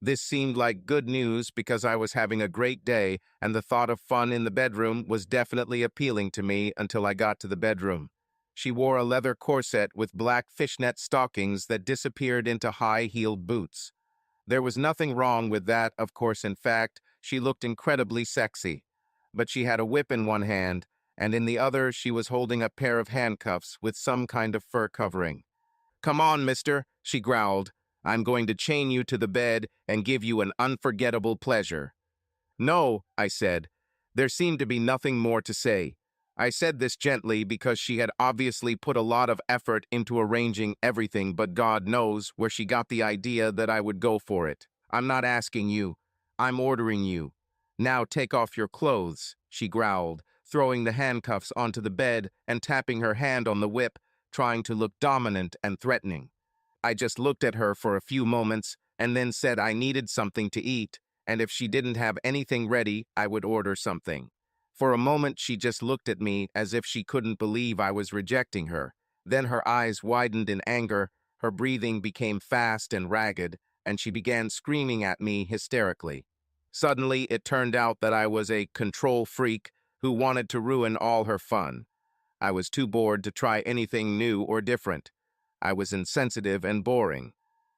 This seemed like good news because I was having a great day, and the thought of fun in the bedroom was definitely appealing to me until I got to the bedroom. She wore a leather corset with black fishnet stockings that disappeared into high-heeled boots. There was nothing wrong with that, of course. In fact, she looked incredibly sexy. But she had a whip in one hand, and in the other she was holding a pair of handcuffs with some kind of fur covering. "Come on, mister," she growled. "I'm going to chain you to the bed and give you an unforgettable pleasure." "No," I said. There seemed to be nothing more to say. I said this gently because she had obviously put a lot of effort into arranging everything, but God knows where she got the idea that I would go for it. "I'm not asking you. I'm ordering you. Now take off your clothes," she growled, throwing the handcuffs onto the bed and tapping her hand on the whip, trying to look dominant and threatening. I just looked at her for a few moments and then said I needed something to eat, and if she didn't have anything ready, I would order something. For a moment, she just looked at me as if she couldn't believe I was rejecting her. Then her eyes widened in anger, her breathing became fast and ragged, and she began screaming at me hysterically. Suddenly, it turned out that I was a control freak who wanted to ruin all her fun. I was too bored to try anything new or different. I was insensitive and boring.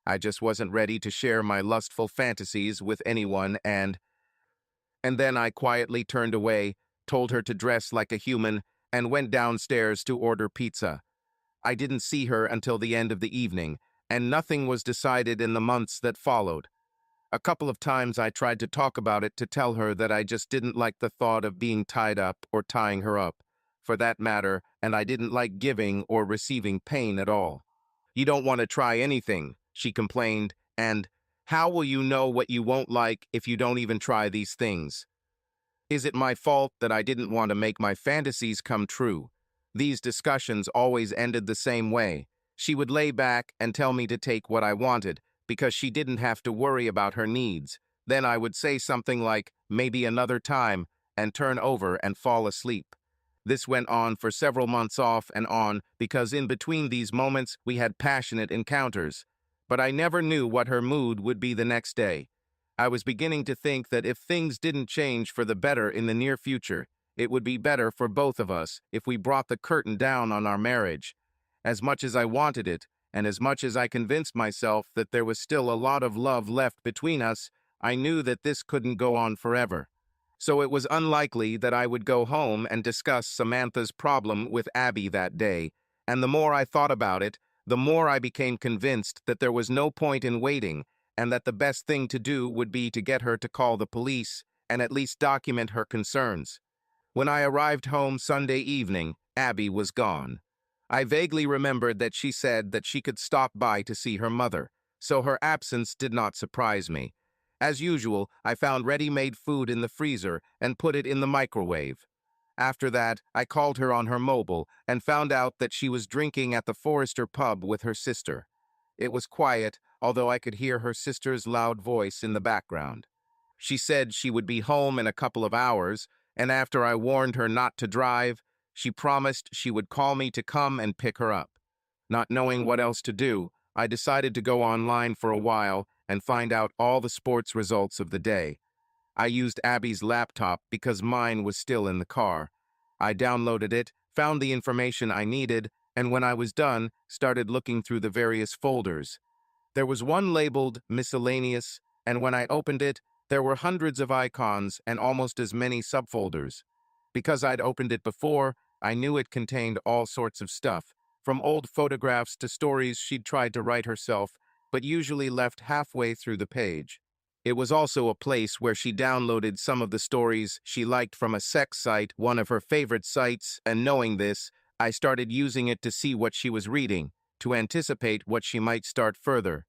I just wasn't ready to share my lustful fantasies with anyone, and then I quietly turned away, told her to dress like a human, and went downstairs to order pizza. I didn't see her until the end of the evening, and nothing was decided in the months that followed. A couple of times I tried to talk about it to tell her that I just didn't like the thought of being tied up or tying her up, for that matter, and I didn't like giving or receiving pain at all. "You don't want to try anything," she complained, and "how will you know what you won't like if you don't even try these things?" Is it my fault that I didn't want to make my fantasies come true? These discussions always ended the same way. She would lay back and tell me to take what I wanted, because she didn't have to worry about her needs. Then I would say something like, "maybe another time," and turn over and fall asleep. This went on for several months off and on, because in between these moments we had passionate encounters. But I never knew what her mood would be the next day. I was beginning to think that if things didn't change for the better in the near future, it would be better for both of us if we brought the curtain down on our marriage. As much as I wanted it, and as much as I convinced myself that there was still a lot of love left between us, I knew that this couldn't go on forever. So it was unlikely that I would go home and discuss Samantha's problem with Abby that day, and the more I thought about it, the more I became convinced that there was no point in waiting, and that the best thing to do would be to get her to call the police and at least document her concerns. When I arrived home Sunday evening, Abby was gone. I vaguely remembered that she said that she could stop by to see her mother, so her absence did not surprise me. As usual, I found ready-made food in the freezer and put it in the microwave. After that, I called her on her mobile and found out that she was drinking at the Forrester pub with her sister. It was quiet, although I could hear her sister's loud voice in the background. She said she would be home in a couple of hours, and after I warned her not to drive, she promised she would call me to come and pick her up. Not knowing what else to do, I decided to go online for a while and find out all the sports results of the day. I used Abby's laptop because mine was still in the car. I downloaded it, found the information I needed, and when I was done, started looking through the various folders. There was one labeled Miscellaneous, and when I opened it, there were hundreds of icons and almost as many subfolders. Because I'd opened it before, I knew it contained all sorts of stuff, from old photographs to stories she'd tried to write herself, but usually left halfway through the page. It was also a place where she downloaded some of the stories she liked from a sex site, one of her favorite sites, and knowing this, I started using it to see what she was reading, to anticipate what she might start further.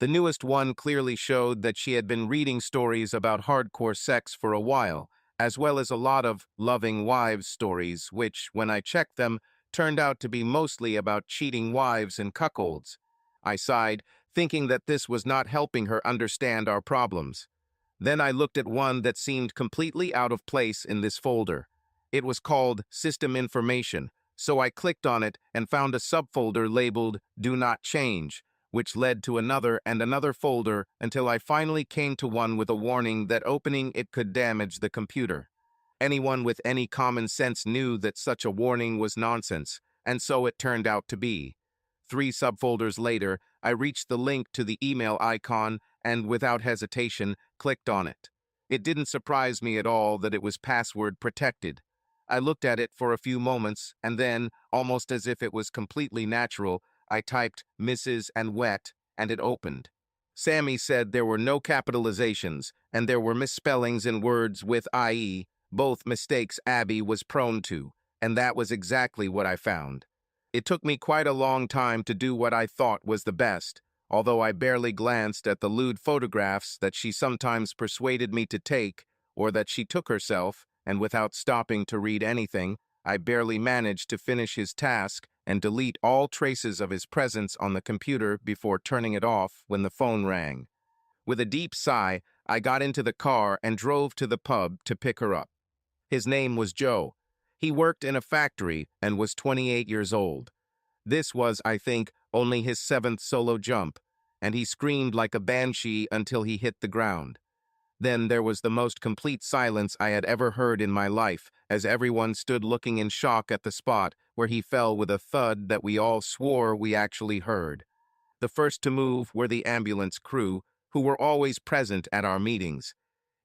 The newest one clearly showed that she had been reading stories about hardcore sex for a while, as well as a lot of loving wives stories, which, when I checked them, turned out to be mostly about cheating wives and cuckolds. I sighed, thinking that this was not helping her understand our problems. Then I looked at one that seemed completely out of place in this folder. It was called System Information, so I clicked on it and found a subfolder labeled Do Not Change, which led to another and another folder until I finally came to one with a warning that opening it could damage the computer. Anyone with any common sense knew that such a warning was nonsense, and so it turned out to be. 3 subfolders later, I reached the link to the email icon and, without hesitation, clicked on it. It didn't surprise me at all that it was password protected. I looked at it for a few moments, and then, almost as if it was completely natural, I typed Mrs. and wet, and it opened. Sammy said there were no capitalizations, and there were misspellings in words with IE, both mistakes Abby was prone to, and that was exactly what I found. It took me quite a long time to do what I thought was the best, although I barely glanced at the lewd photographs that she sometimes persuaded me to take, or that she took herself, and without stopping to read anything, I barely managed to finish his task and delete all traces of his presence on the computer before turning it off when the phone rang. With a deep sigh, I got into the car and drove to the pub to pick her up. His name was Joe. He worked in a factory and was 28 years old. This was, I think, only his 7th solo jump, and he screamed like a banshee until he hit the ground. Then there was the most complete silence I had ever heard in my life, as everyone stood looking in shock at the spot where he fell with a thud that we all swore we actually heard. The first to move were the ambulance crew, who were always present at our meetings.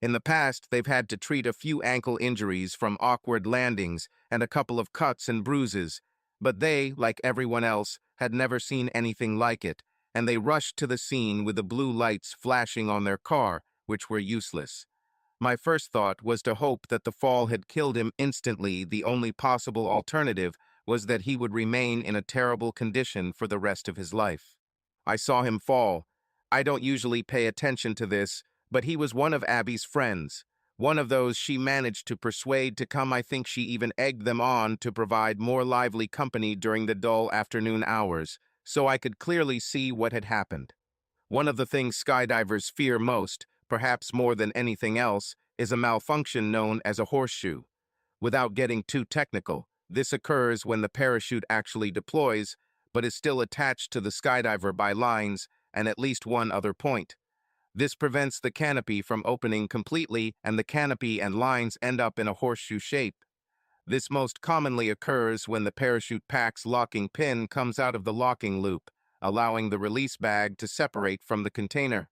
In the past, they've had to treat a few ankle injuries from awkward landings and a couple of cuts and bruises, but they, like everyone else, had never seen anything like it, and they rushed to the scene with the blue lights flashing on their car, which were useless. My first thought was to hope that the fall had killed him instantly. The only possible alternative was that he would remain in a terrible condition for the rest of his life. I saw him fall. I don't usually pay attention to this, but he was one of Abby's friends, one of those she managed to persuade to come. I think she even egged them on to provide more lively company during the dull afternoon hours, so I could clearly see what had happened. One of the things skydivers fear most, perhaps more than anything else, is a malfunction known as a horseshoe. Without getting too technical, this occurs when the parachute actually deploys, but is still attached to the skydiver by lines and at least one other point. This prevents the canopy from opening completely, and the canopy and lines end up in a horseshoe shape. This most commonly occurs when the parachute pack's locking pin comes out of the locking loop, allowing the release bag to separate from the container.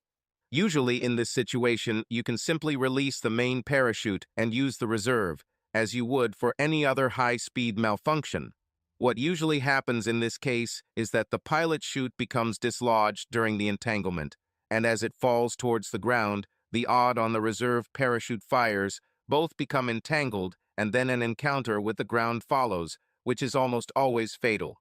Usually in this situation, you can simply release the main parachute and use the reserve, as you would for any other high-speed malfunction. What usually happens in this case is that the pilot chute becomes dislodged during the entanglement, and as it falls towards the ground, the odd on the reserve parachute fires, both become entangled, and then an encounter with the ground follows, which is almost always fatal.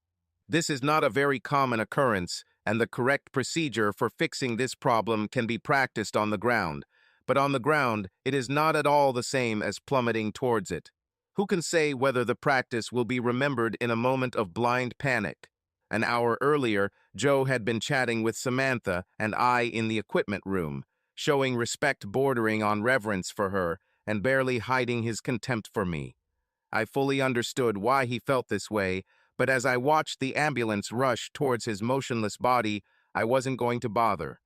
This is not a very common occurrence, and the correct procedure for fixing this problem can be practiced on the ground. But on the ground, it is not at all the same as plummeting towards it. Who can say whether the practice will be remembered in a moment of blind panic? An hour earlier, Joe had been chatting with Samantha and I in the equipment room, showing respect bordering on reverence for her and barely hiding his contempt for me. I fully understood why he felt this way, but as I watched the ambulance rush towards his motionless body, I wasn't going to bother.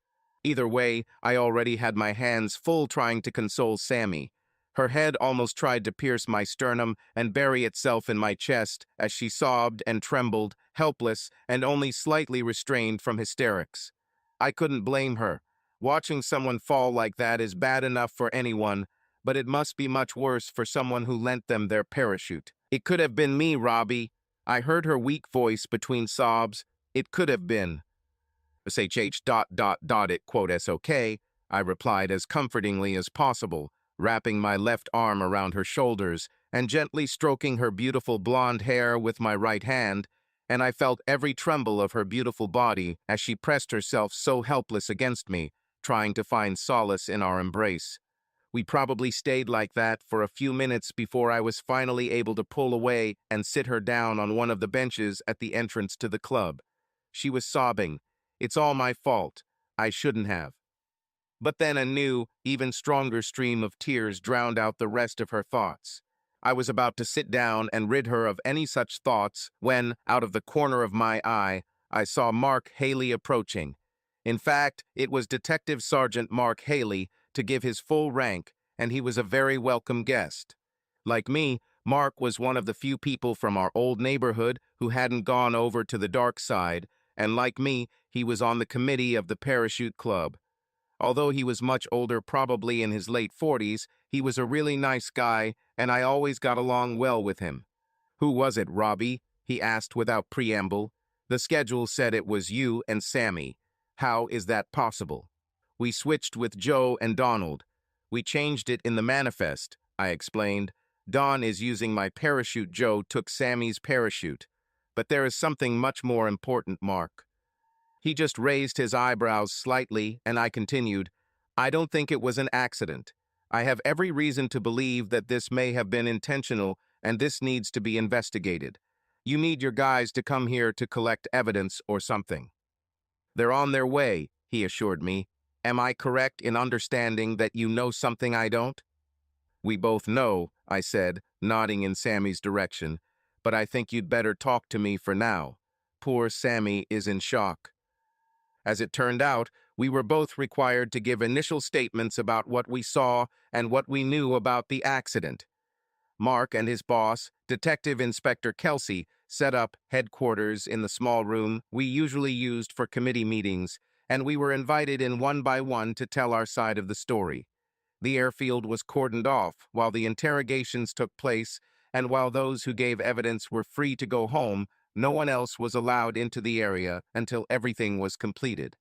Either way, I already had my hands full trying to console Sammy. Her head almost tried to pierce my sternum and bury itself in my chest as she sobbed and trembled, helpless and only slightly restrained from hysterics. I couldn't blame her. Watching someone fall like that is bad enough for anyone, but it must be much worse for someone who lent them their parachute. It could have been me, Robbie. I heard her weak voice between sobs. It could have been. SHH it quote SOK, I replied as comfortingly as possible, wrapping my left arm around her shoulders and gently stroking her beautiful blonde hair with my right hand, and I felt every tremble of her beautiful body as she pressed herself so helpless against me, trying to find solace in our embrace. We probably stayed like that for a few minutes before I was finally able to pull away and sit her down on one of the benches at the entrance to the club. She was sobbing. It's all my fault. I shouldn't have. But then a new, even stronger stream of tears drowned out the rest of her thoughts. I was about to sit down and rid her of any such thoughts when, out of the corner of my eye, I saw Mark Haley approaching. In fact, it was Detective Sergeant Mark Haley, to give his full rank, and he was a very welcome guest. Like me, Mark was one of the few people from our old neighborhood who hadn't gone over to the dark side, and like me, he was on the committee of the Parachute Club. Although he was much older, probably in his late 40s, he was a really nice guy, and I always got along well with him. "Who was it, Robbie?" he asked without preamble. "The schedule said it was you and Sammy. How is that possible?" "We switched with Joe and Donald. We changed it in the manifest," I explained. "Don is using my parachute. Joe took Sammy's parachute. But there is something much more important, Mark." He just raised his eyebrows slightly, and I continued, "I don't think it was an accident. I have every reason to believe that this may have been intentional, and this needs to be investigated. You need your guys to come here to collect evidence or something." "They're on their way," he assured me. "Am I correct in understanding that you know something I don't?" "We both know," I said, nodding in Sammy's direction, "but I think you'd better talk to me for now. Poor Sammy is in shock." As it turned out, we were both required to give initial statements about what we saw and what we knew about the accident. Mark and his boss, Detective Inspector Kelsey, set up headquarters in the small room we usually used for committee meetings, and we were invited in one by one to tell our side of the story. The airfield was cordoned off while the interrogations took place, and while those who gave evidence were free to go home, no one else was allowed into the area until everything was completed.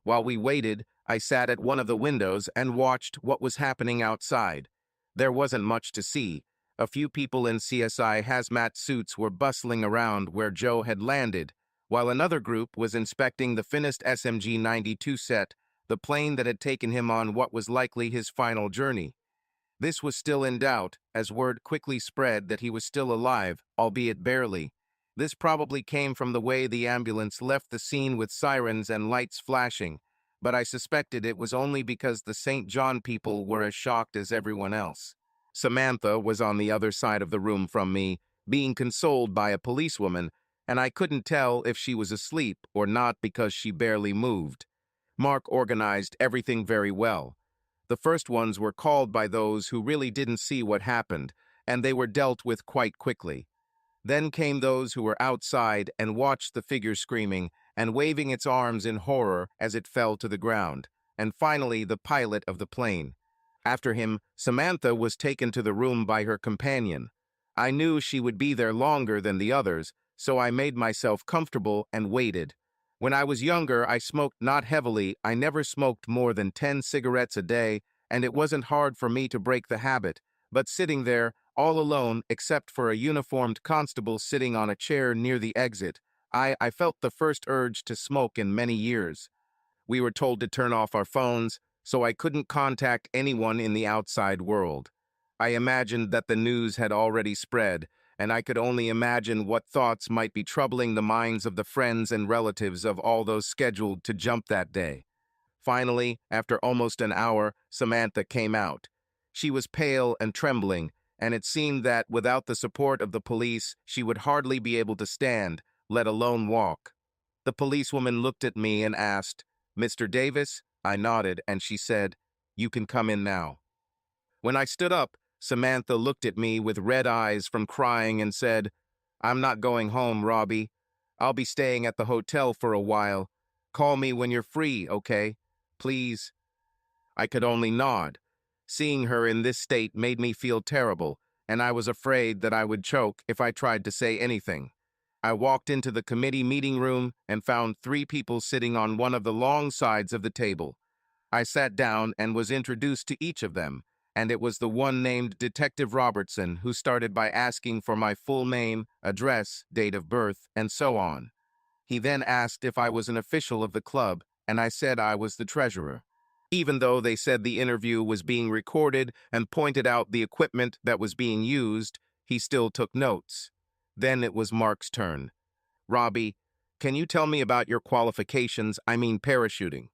While we waited, I sat at one of the windows and watched what was happening outside. There wasn't much to see. A few people in CSI hazmat suits were bustling around where Joe had landed, while another group was inspecting the finished SMG-92 set, the plane that had taken him on what was likely his final journey. This was still in doubt, as word quickly spread that he was still alive, albeit barely. This probably came from the way the ambulance left the scene with sirens and lights flashing, but I suspected it was only because the St. John people were as shocked as everyone else. Samantha was on the other side of the room from me, being consoled by a policewoman, and I couldn't tell if she was asleep or not because she barely moved. Mark organized everything very well. The first ones were called by those who really didn't see what happened, and they were dealt with quite quickly. Then came those who were outside and watched the figure screaming and waving its arms in horror as it fell to the ground, and finally the pilot of the plane. After him, Samantha was taken to the room by her companion. I knew she would be there longer than the others, so I made myself comfortable and waited. When I was younger, I smoked not heavily. I never smoked more than 10 cigarettes a day, and it wasn't hard for me to break the habit. But sitting there, all alone, except for a uniformed constable sitting on a chair near the exit, I felt the first urge to smoke in many years. We were told to turn off our phones, so I couldn't contact anyone in the outside world. I imagined that the news had already spread, and I could only imagine what thoughts might be troubling the minds of the friends and relatives of all those scheduled to jump that day. Finally, after almost an hour, Samantha came out. She was pale and trembling, and it seemed that without the support of the police, she would hardly be able to stand, let alone walk. The policewoman looked at me and asked, "Mr. Davis?" I nodded, and she said, "You can come in now." When I stood up, Samantha looked at me with red eyes from crying and said, "I'm not going home, Robbie. I'll be staying at the hotel for a while. Call me when you're free, okay? Please." I could only nod. Seeing her in this state made me feel terrible, and I was afraid that I would choke if I tried to say anything. I walked into the committee meeting room and found 3 people sitting on one of the long sides of the table. I sat down and was introduced to each of them, and it was the one named Detective Robertson who started by asking for my full name, address, date of birth, and so on. He then asked if I was an official of the club, and I said I was the treasurer. Even though they said the interview was being recorded and pointed out the equipment that was being used, he still took notes. Then it was Mark's turn. Robbie, can you tell me about your qualifications, I mean parachuting?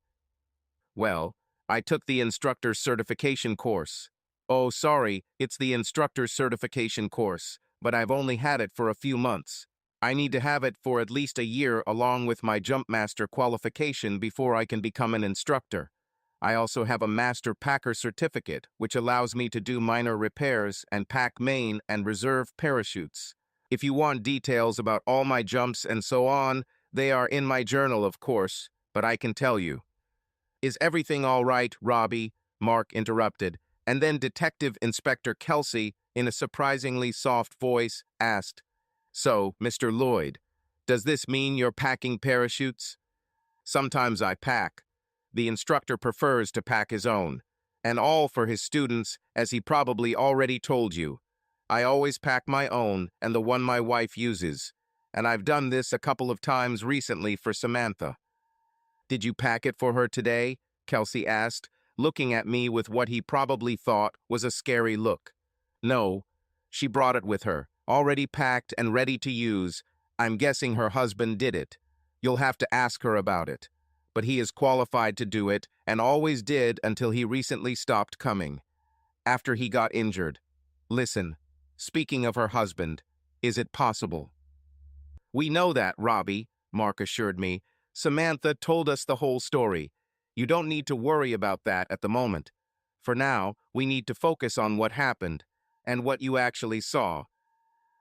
Well, I took the instructor certification course. Oh, sorry, it's the instructor certification course, but I've only had it for a few months. I need to have it for at least a year along with my jump master qualification before I can become an instructor. I also have a master packer certificate, which allows me to do minor repairs and pack main and reserve parachutes. If you want details about all my jumps and so on, they are in my journal, of course, but I can tell you. Is everything all right, Robbie? Mark interrupted, and then Detective Inspector Kelsey, in a surprisingly soft voice, asked, So, Mr. Lloyd, does this mean you're packing parachutes? Sometimes I pack. The instructor prefers to pack his own, and all for his students, as he probably already told you. I always pack my own and the one my wife uses, and I've done this a couple of times recently for Samantha. Did you pack it for her today? Kelsey asked, looking at me with what he probably thought was a scary look. No, she brought it with her, already packed and ready to use. I'm guessing her husband did it. You'll have to ask her about it. But he is qualified to do it, and always did until he recently stopped coming. After he got injured. Listen, speaking of her husband, is it possible? We know that, Robbie, Mark assured me. Samantha told us the whole story. You don't need to worry about that at the moment. For now, we need to focus on what happened and what you actually saw.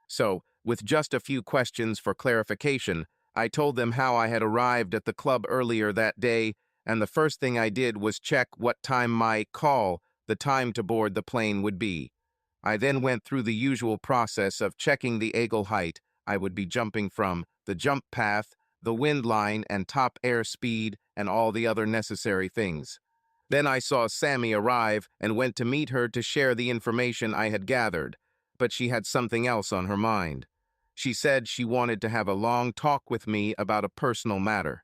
So, with just a few questions for clarification, I told them how I had arrived at the club earlier that day, and the first thing I did was check what time my call, the time to board the plane, would be. I then went through the usual process of checking the eagle height I would be jumping from, the jump path, the wind line and top air speed, and all the other necessary things. Then I saw Sammy arrive and went to meet her to share the information I had gathered, but she had something else on her mind. She said she wanted to have a long talk with me about a personal matter.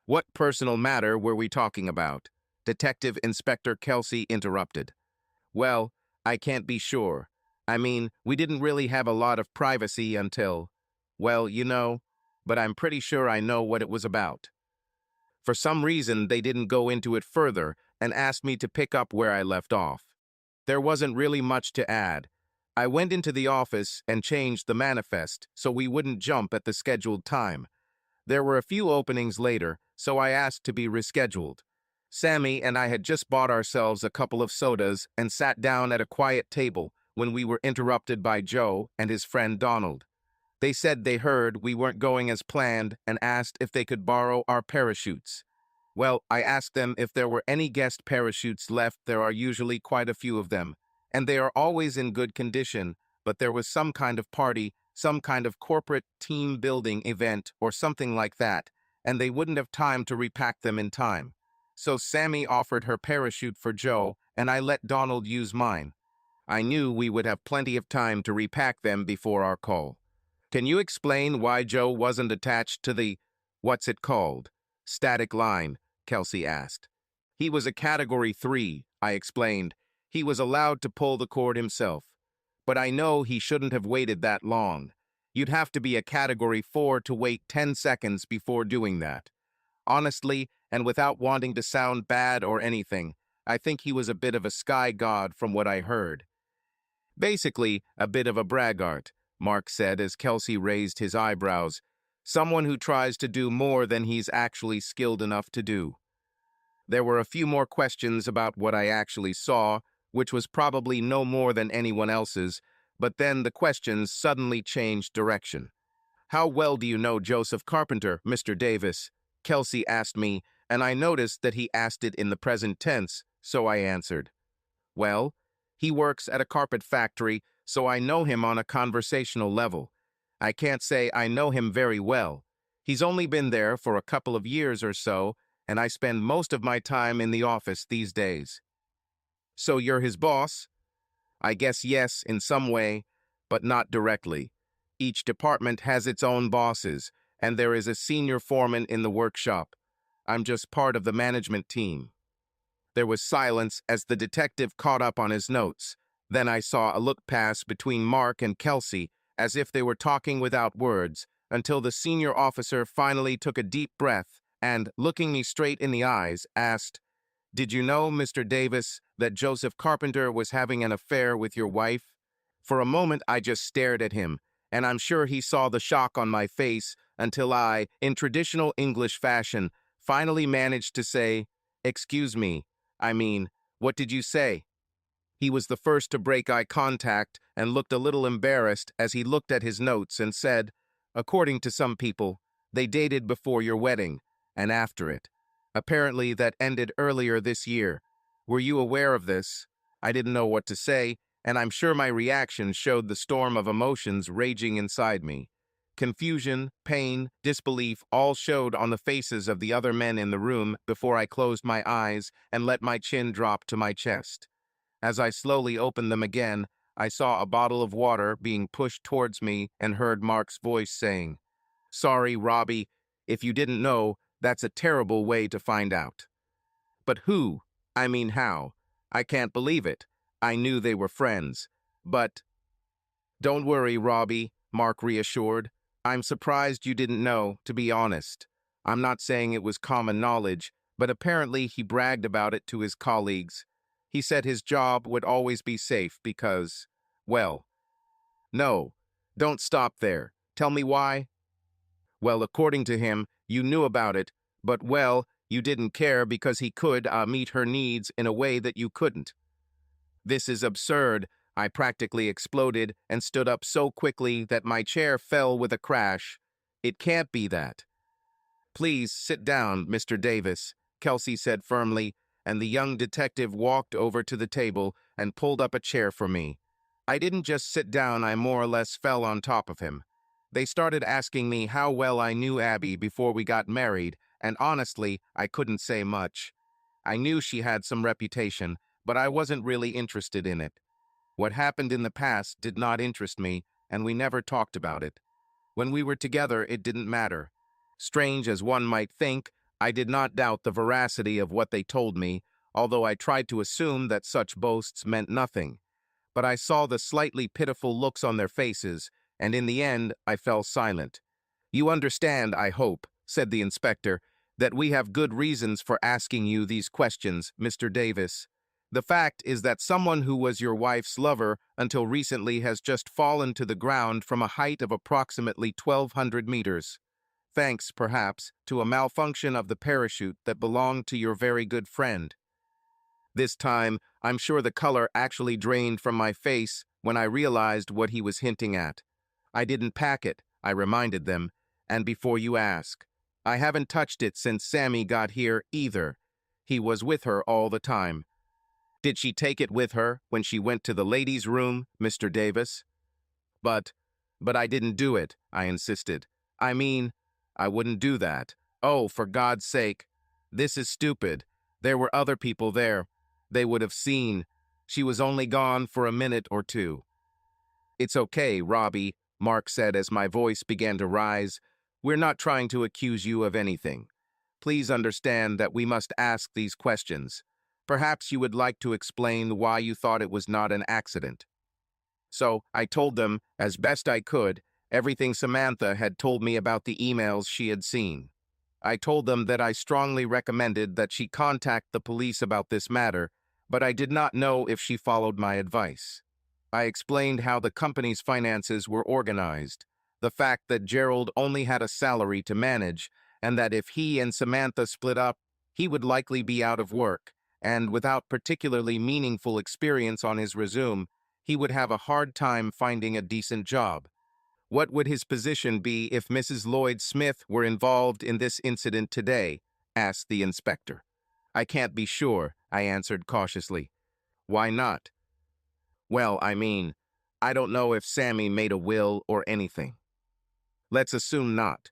What personal matter were we talking about? Detective Inspector Kelsey interrupted. Well, I can't be sure. I mean, we didn't really have a lot of privacy until, well, you know, but I'm pretty sure I know what it was about. For some reason, they didn't go into it further and asked me to pick up where I left off. There wasn't really much to add. I went into the office and changed the manifest so we wouldn't jump at the scheduled time. There were a few openings later, so I asked to be rescheduled. Sammy and I had just bought ourselves a couple of sodas and sat down at a quiet table when we were interrupted by Joe and his friend Donald. They said they heard we weren't going as planned and asked if they could borrow our parachutes. Well, I asked them if there were any guest parachutes left. There are usually quite a few of them, and they are always in good condition, but there was some kind of party, some kind of corporate team-building event or something like that, and they wouldn't have time to repack them in time. So Sammy offered her parachute for Joe, and I let Donald use mine. I knew we would have plenty of time to repack them before our call. Can you explain why Joe wasn't attached to the, what's it called, static line? Kelsey asked. He was a Category 3, I explained. He was allowed to pull the cord himself. But I know he shouldn't have waited that long. You'd have to be a Category 4 to wait 10 seconds before doing that. Honestly, and without wanting to sound bad or anything, I think he was a bit of a sky god from what I heard. Basically, a bit of a braggart, Mark said as Kelsey raised his eyebrows. Someone who tries to do more than he's actually skilled enough to do. There were a few more questions about what I actually saw, which was probably no more than anyone else's, but then the questions suddenly changed direction. How well do you know Joseph Carpenter, Mr. Davis? Kelsey asked me, and I noticed that he asked it in the present tense, so I answered. Well, he works at a carpet factory, so I know him on a conversational level. I can't say I know him very well. He's only been there for a couple of years or so, and I spend most of my time in the office these days. So you're his boss? I guess yes, in some way, but not directly. Each department has its own bosses, and there is a senior foreman in the workshop. I'm just part of the management team. There was silence as the detective caught up on his notes. Then I saw a look pass between Mark and Kelsey, as if they were talking without words, until the senior officer finally took a deep breath and, looking me straight in the eyes, asked, "Did you know, Mr. Davis, that Joseph Carpenter was having an affair with your wife?" For a moment, I just stared at him, and I'm sure he saw the shock on my face until I, in traditional English fashion, finally managed to say, "Excuse me, what did you say?" He was the first to break eye contact and looked a little embarrassed as he looked at his notes and said, "According to some people, they dated before your wedding and after it. Apparently that ended earlier this year. Were you aware of this?" I didn't know what to say, and I'm sure my reaction showed the storm of emotions raging inside me. Confusion, pain, disbelief all showed on the faces of the other men in the room before I closed my eyes and let my chin drop to my chest. As I slowly opened them again, I saw a bottle of water being pushed towards me and heard Mark's voice saying, "Sorry, Robbie, if you didn't know, that's a terrible way to find out." But who? How? I can't believe it. I knew they were friends. But don't worry, Robbie, Mark reassured. I'm surprised you didn't know, to be honest. I'm not saying it was common knowledge, but apparently he bragged about it to his colleagues. He said his job would always be safe because, well, no, don't stop there. Tell me why? Well, according to him, you knew about it, but, well, you didn't care because he could meet her needs in a way that you couldn't. This is absurd. I practically exploded and stood up so quickly that my chair fell with a crash. It can't be that. "Please sit down, Mr. Davis," Kelsey said firmly, and the young detective walked over to the table and pulled up a chair for me. I didn't just sit down, I more or less fell on top of him. They started asking me how well I knew Abby before we got married, and honestly, I couldn't say much. I knew she had some reputation, but I wasn't really interested in it. What happened in the past did not interest me, and we never talked about it. When we were together, it didn't matter. Strange as one might think, I did not doubt the veracity of what they told me, although I tried to assume that such boasts meant nothing. But I saw the slightly pitiful looks on their faces, and in the end, I fell silent. "You understand, I hope," said the inspector, "that we have good reasons for asking you these questions, Mr. Davis. The fact is that someone who was your wife's lover until recently has just fallen to the ground from a height of approximately 1,200 meters. Thanks, perhaps, to a malfunction of the parachute that belonged to your very good friend." This time, I'm sure the color actually drained from my face when I realized what he was hinting at. "I didn't pack it," I reminded them, "and before you ask, I haven't touched it since Sammy got here either. He was with her all the time." "Did she take it with her when she went to the ladies' room, Mr. Davis?" But, but I didn't do it," I insisted. I wouldn't do that. Oh, for God's sake. This is stupid. There were other people there. They would have seen. She was only gone for a minute or two." "It's okay, Robbie," Mark said as my voice began to rise. "We're not trying to accuse you of anything. Please understand that we must ask these questions. Perhaps you would like to explain why you thought it was not an accident." So I told them, as best I could, everything Samantha had told me about the emails she had seen. I told them that I strongly recommended that she contact the police about this matter, but I did not know if she followed my advice. I explained how the company's finances were organized, the fact that Gerald only had a salary to manage, and that if he and Samantha split up, he would likely be out of work, and without particularly meaningful experience on his resume, he would have a hard time finding a decent job. "What would his position be if Mrs. Lloyd Smith were involved in this incident today?" asked the inspector. "I can't be sure," I answered cautiously. Why not? Well, I mean, I don't know if Sammy made a will or anything. Let's assume not.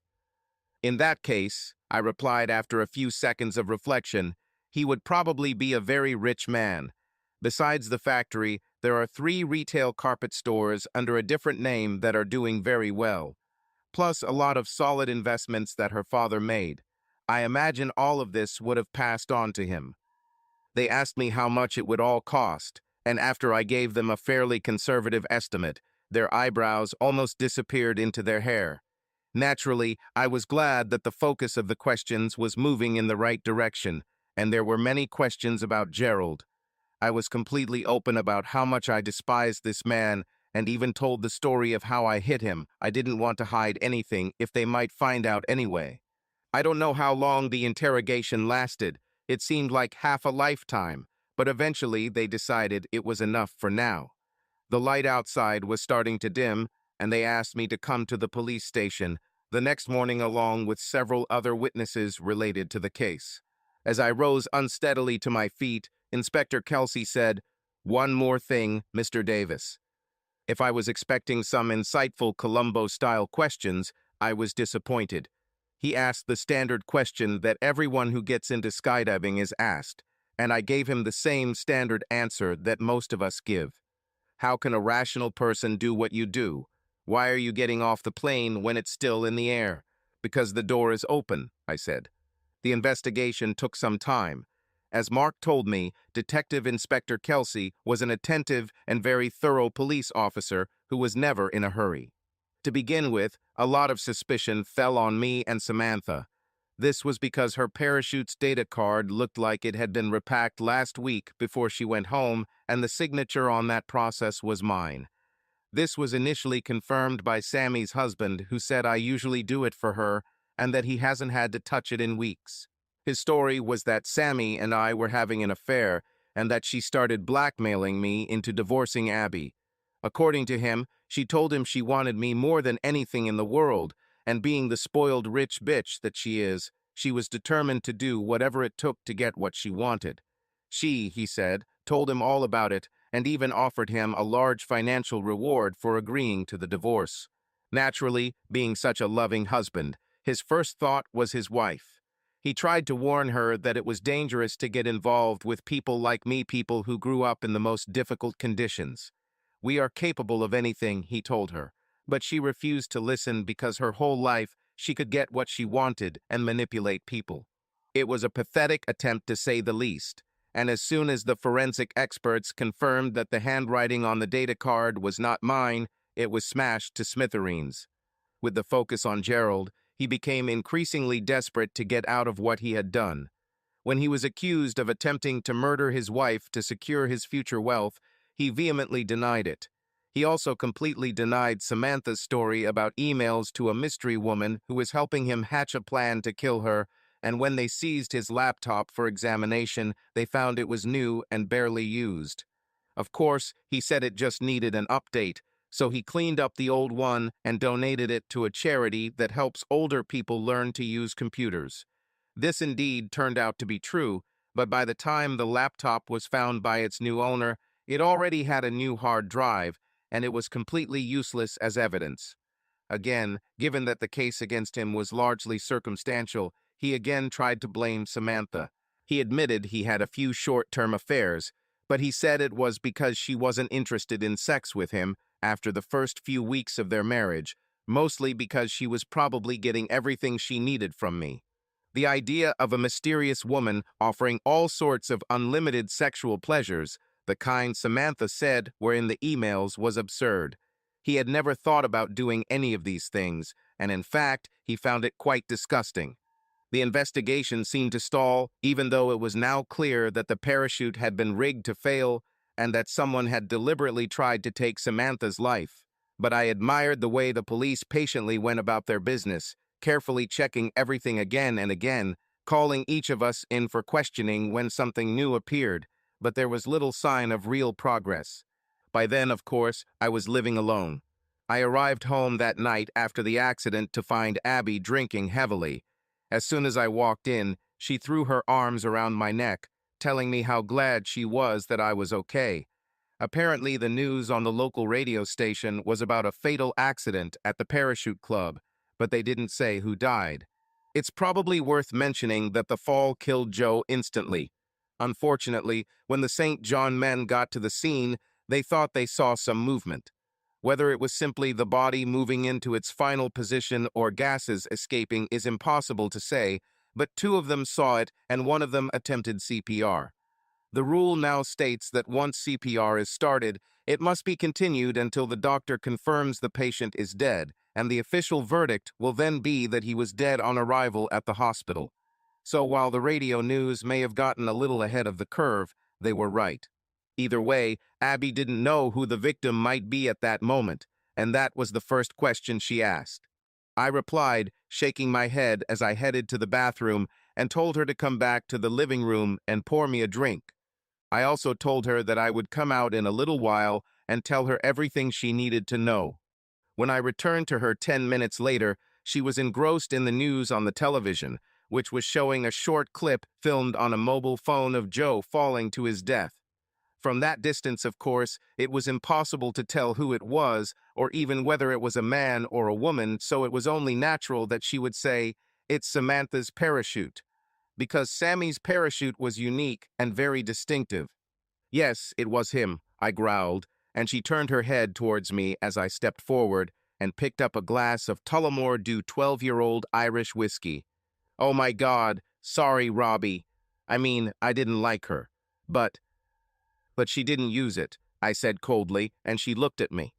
In that case, I replied after a few seconds of reflection, he would probably be a very rich man. Besides the factory, there are 3 retail carpet stores under a different name that are doing very well, plus a lot of solid investments that her father made. I imagine all of this would have passed on to him. They asked me how much it would all cost, and after I gave them a fairly conservative estimate, their eyebrows almost disappeared into their hair. Naturally, I was glad that the focus of the questions was moving in the right direction, and there were many questions about Gerald. I was completely open about how much I despised this man, and even told the story of how I hit him. I didn't want to hide anything if they might find out anyway. I don't know how long the interrogation lasted. It seemed like half a lifetime, but eventually they decided it was enough for now. The light outside was starting to dim, and they asked me to come to the police station the next morning along with several other witnesses related to the case. As I rose unsteadily to my feet, Inspector Kelsey said, "One more thing, Mr. Davis." If I was expecting some insightful Columbo-style questions, I was disappointed. He asked the standard question that everyone who gets into skydiving is asked, and I gave him the same standard answer that most of us give. How can a rational person do what you do? Why are you getting off the plane when it's still in the air? Because the door is open, I said. The investigation took some time. As Mark told me, Detective Inspector Kelsey was an attentive and very thorough police officer who was never in a hurry. To begin with, a lot of suspicion fell on me and Samantha. This was because her parachute's data card looked like it had been repacked last week before she went home, and the signature on that process was mine. This was initially confirmed by Sammy's husband, who said I usually do it for her and that he hasn't had to touch it in weeks. His story was that Sammy and I were having an affair and that she started blackmailing me into divorcing Abby. According to him, she told him she wanted me more than anything in the world, and being the spoiled rich bitch that she is, she was determined to do whatever it took to get what she wanted. She, he said, told him all about it and even offered him a large financial reward for agreeing to the divorce. Naturally, being such a loving husband, his first thought was his wife. He tried to warn her that it was dangerous to get involved with people like me, people who grew up in the most difficult conditions. We are capable of anything, he told her, but she refused to listen because her whole life she could get what she wanted and manipulate people. It was a pathetic attempt to say the least, and as soon as the forensic experts confirmed that the handwriting on the data card was not mine, it was smashed to smithereens. With the focus on Gerald, he became increasingly desperate to get out of what he had done. When he was accused of attempting to murder his wife to secure his future wealth, he vehemently denied it. He also completely denied Samantha's story about emails to a mystery woman who was helping him hatch a plan to kill her, and when they seized his laptop for examination, they found it was new and barely used. Of course, he said it just needed an update, so he cleaned up the old one and donated it to a charity that helps older people learn to use computers. This indeed turned out to be true, but by the time the laptop was found by its new owner, it already had a new hard drive, and it was completely useless as evidence. Again, given that the case against him was largely circumstantial, he again tried to blame Samantha. He admitted he had a few short-term affairs, but he said it was because she wasn't interested in sex with him after the first few weeks of their marriage, mostly because she was probably getting everything she needed from me. The idea of a mysterious woman offering all sorts of unlimited sexual pleasures, the kind Samantha said were in the emails, was absurd. He had never thought about doing any of these things, and in fact, he found it quite disgusting. The investigation seemed to stall, even though it was now clear that the parachute had been rigged to fail and that someone had deliberately tried to take Samantha's life. But I admired the way the police patiently went about their business, carefully checking everything again and again, calling each of us in for questioning when something new appeared, but there was little sign of real progress. By then, of course, I was living alone. I arrived home that night after the accident to find Abby drinking heavily. As soon as I walked in, she threw her arms around my neck, telling me how glad she was that I was okay. Apparently, the news on the local radio station was about a fatal accident at the parachute club, but they didn't say who died. It's probably worth mentioning that the fall killed Joe instantly. Unfortunately, when the St. John men got to the scene, they thought they saw some movement. Whether it was simply the body moving into its final position or gases escaping is impossible to say, but two of them saw it and one of them attempted CPR. The rule now states that once CPR is started, it must be continued until the doctor confirms the patient is dead, and the official verdict will then be that he was dead on arrival at the hospital. So while the radio news may have gotten a little ahead of the curve, they were right. Either way, Abby didn't know who the victim might be at that moment, and that was the first question she asked. I replied, shaking my head as I headed to the bathroom, and told her to come back to the living room and pour me a drink. I also told her that I would come out in a little while and tell her everything she needed to know. When I returned to her 10 minutes later, she was engrossed in the news on the television, which was showing a short clip filmed on a mobile phone of Joe falling to his death. From that distance, of course, it was impossible to tell who it was, or even whether it was a man or a woman, so it was only natural that she would say, "It's Samantha's parachute," because Sammy's parachute was unique and very distinctive. "Yes, it was him," I growled, and she turned her head towards me as I stepped forward and picked up a glass of Tullamore Dew 12-year-old Irish whiskey. "Oh my God, sorry, Robbie. I didn't like her. But she didn't use it," I said coldly, and she looked at me.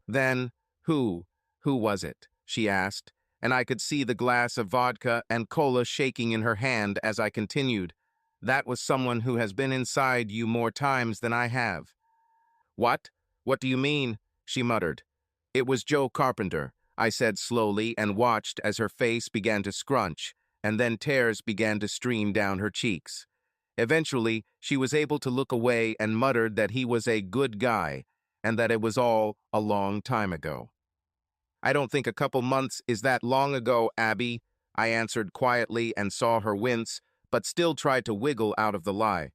"Then, who was it?" she asked, and I could see the glass of vodka and cola shaking in her hand as I continued. "That was someone who has been inside you more times than I have." "What? What do you mean?" she muttered. "It was Joe Carpenter," I said slowly, and watched as her face began to scrunch, and then tears began to stream down her cheeks. Eventually, she was able to look away and muttered that he was a good guy, and that it was all a long time ago. "I don't think a couple months is that long ago, Abby," I answered quietly and saw her wince, but still tried to wiggle out of the lie.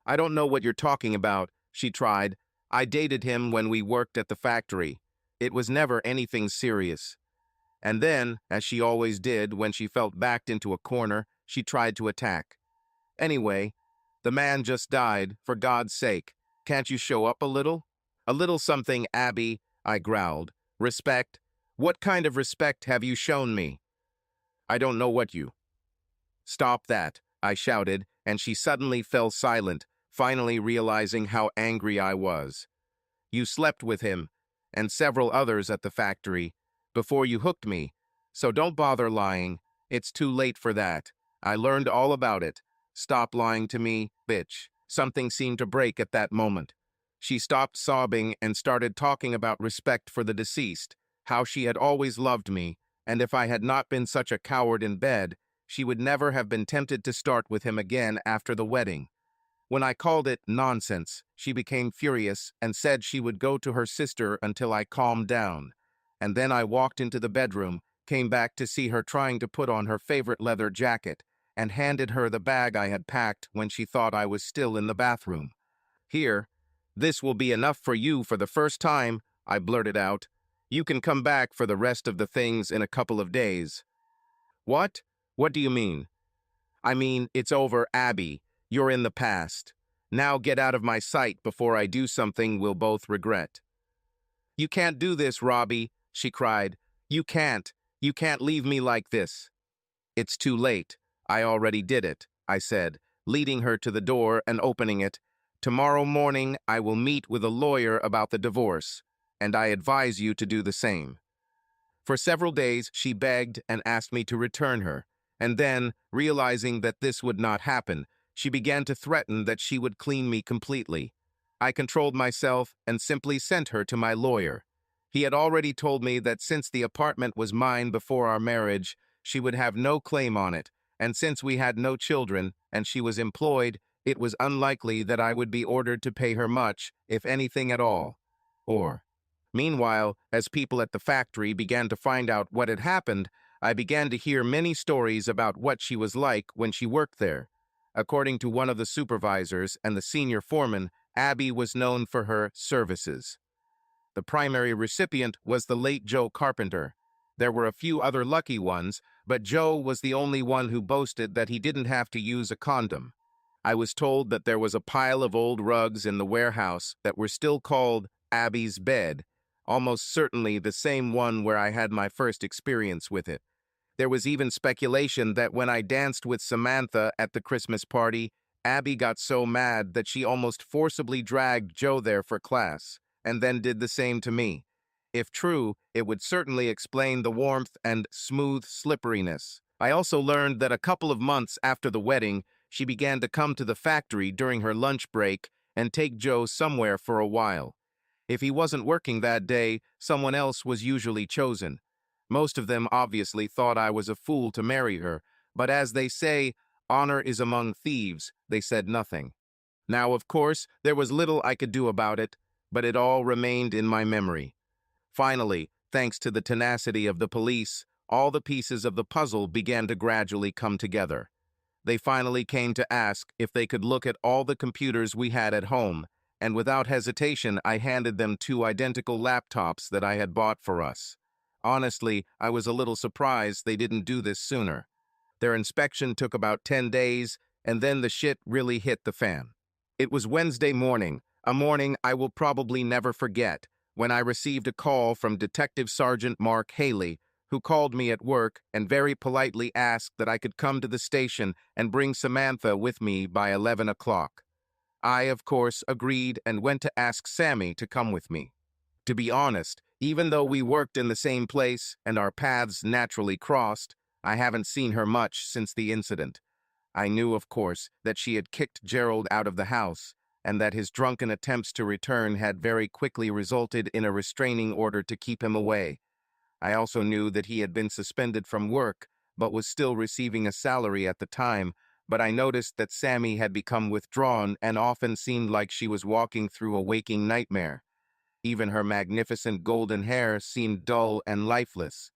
"I don't know what you're talking about," she tried. "I dated him when we worked at the factory. It was never anything serious." And then, as she always did when she felt backed into a corner, she tried to attack. "Anyway, the man just died, for God's sake. Can't you show up a little?" "A little something, Abby," I growled. "Respect? What kind of respect have you shown me?" "I don't know what you—" "Stop that," I shouted, and she suddenly fell silent, finally realizing how angry I was. "You slept with him, and several others at the factory, before you hooked me, so don't bother lying. It's too late for that. I learned all about it. Stop lying to me, bitch." Something seemed to break at that moment. She stopped sobbing and started talking about respect for the deceased, how she had always loved me, and if I had not been such a coward in bed, she would never have been tempted to start with him again after the wedding. When I called it nonsense, she became furious and said she would go to her sister until I calmed down. And then I walked into the bedroom, came back to see her trying to put on her favorite leather jacket, and handed her the bag I had packed when she thought I was still in the bathroom. "Here, this will be enough for you for the first time," I blurted out. "You can come back for the rest of the things in a couple of days." "What? What do you mean?" It's over, Abby. You're in the past. Now get out of my sight before I do something we'll both regret." "You can't do this, Robbie," she cried. You can't leave me like this." "It's too late. I already did it," I said, leading her to the door and opening it. "Tomorrow morning I will meet with a lawyer about the divorce, and I advise you to do the same." For several days she begged and asked me to return her, and then, realizing that this would not happen, she began to threaten that she would clean me completely. I controlled myself and simply sent her to my lawyer. He had already told me that since the apartment was mine before our marriage, she would have no claim on it, and since we had no children and she was employed, it was unlikely that I would be ordered to pay her much, if anything at all. Meanwhile, as people at the factory began to find out what had happened, I began to hear many stories about what she was like when she worked there. According to one of the supervisors and the senior foreman, Abby was known for her services. The primary recipient was the late Joe Carpenter. There were a few other lucky ones, but Joe was the only one who boasted that he didn't have to use a condom. I was told that there was a pile of old rugs in the warehouse that were still called Abby's bed, almost certainly the same one where I had my first experience with it. There was even speculation that when I danced with Samantha at the Christmas party, Abby got so mad that she almost forcibly dragged Joe there for class, and then did the same to me. If true, it would certainly explain the warmth and smooth slipperiness. I also learned that a couple of months after the wedding, she began to come to the factory during her lunch break and take Joe somewhere for a while. If he wasn't working that day, someone else was usually chosen. Most of them obviously thought I was a fool to marry her, but as they say, honor is among thieves, they said nothing. Now, of course, there was little I could do about it, but it all remained in my memory. Finally, thanks to the tenacity of the police, all the pieces of the puzzle began to gradually come together. They finally came to ask if they could look at all the computers we had at home, and without hesitation, I handed them 2 identical laptops that I had bought for us. Honestly, I was a little surprised they didn't do this sooner. Their inspection took about 10 days, and then the shit really hit the fan. It was Wednesday morning, a morning I will probably never forget, when I received a call from Detective Sergeant Mark Haley, who called me at work and very politely asked that I could come to the station and bring Samantha with me by 11 o'clock. I, of course, agreed and went to ask Sammy to come with me. To be honest, even though we worked in the same place and our paths naturally crossed, I haven't seen her much since the incident. I knew, of course, that she had kicked Gerald out of the house, and that his drunken attempts to return had very quickly resulted in a restraining order to keep him away. I also knew that he had been suspended from work, but was still receiving a salary at the time, but I noticed that Sammy had become withdrawn and often seemed like she was walking through a waking nightmare. Even her magnificent golden hair seemed dull and lifeless.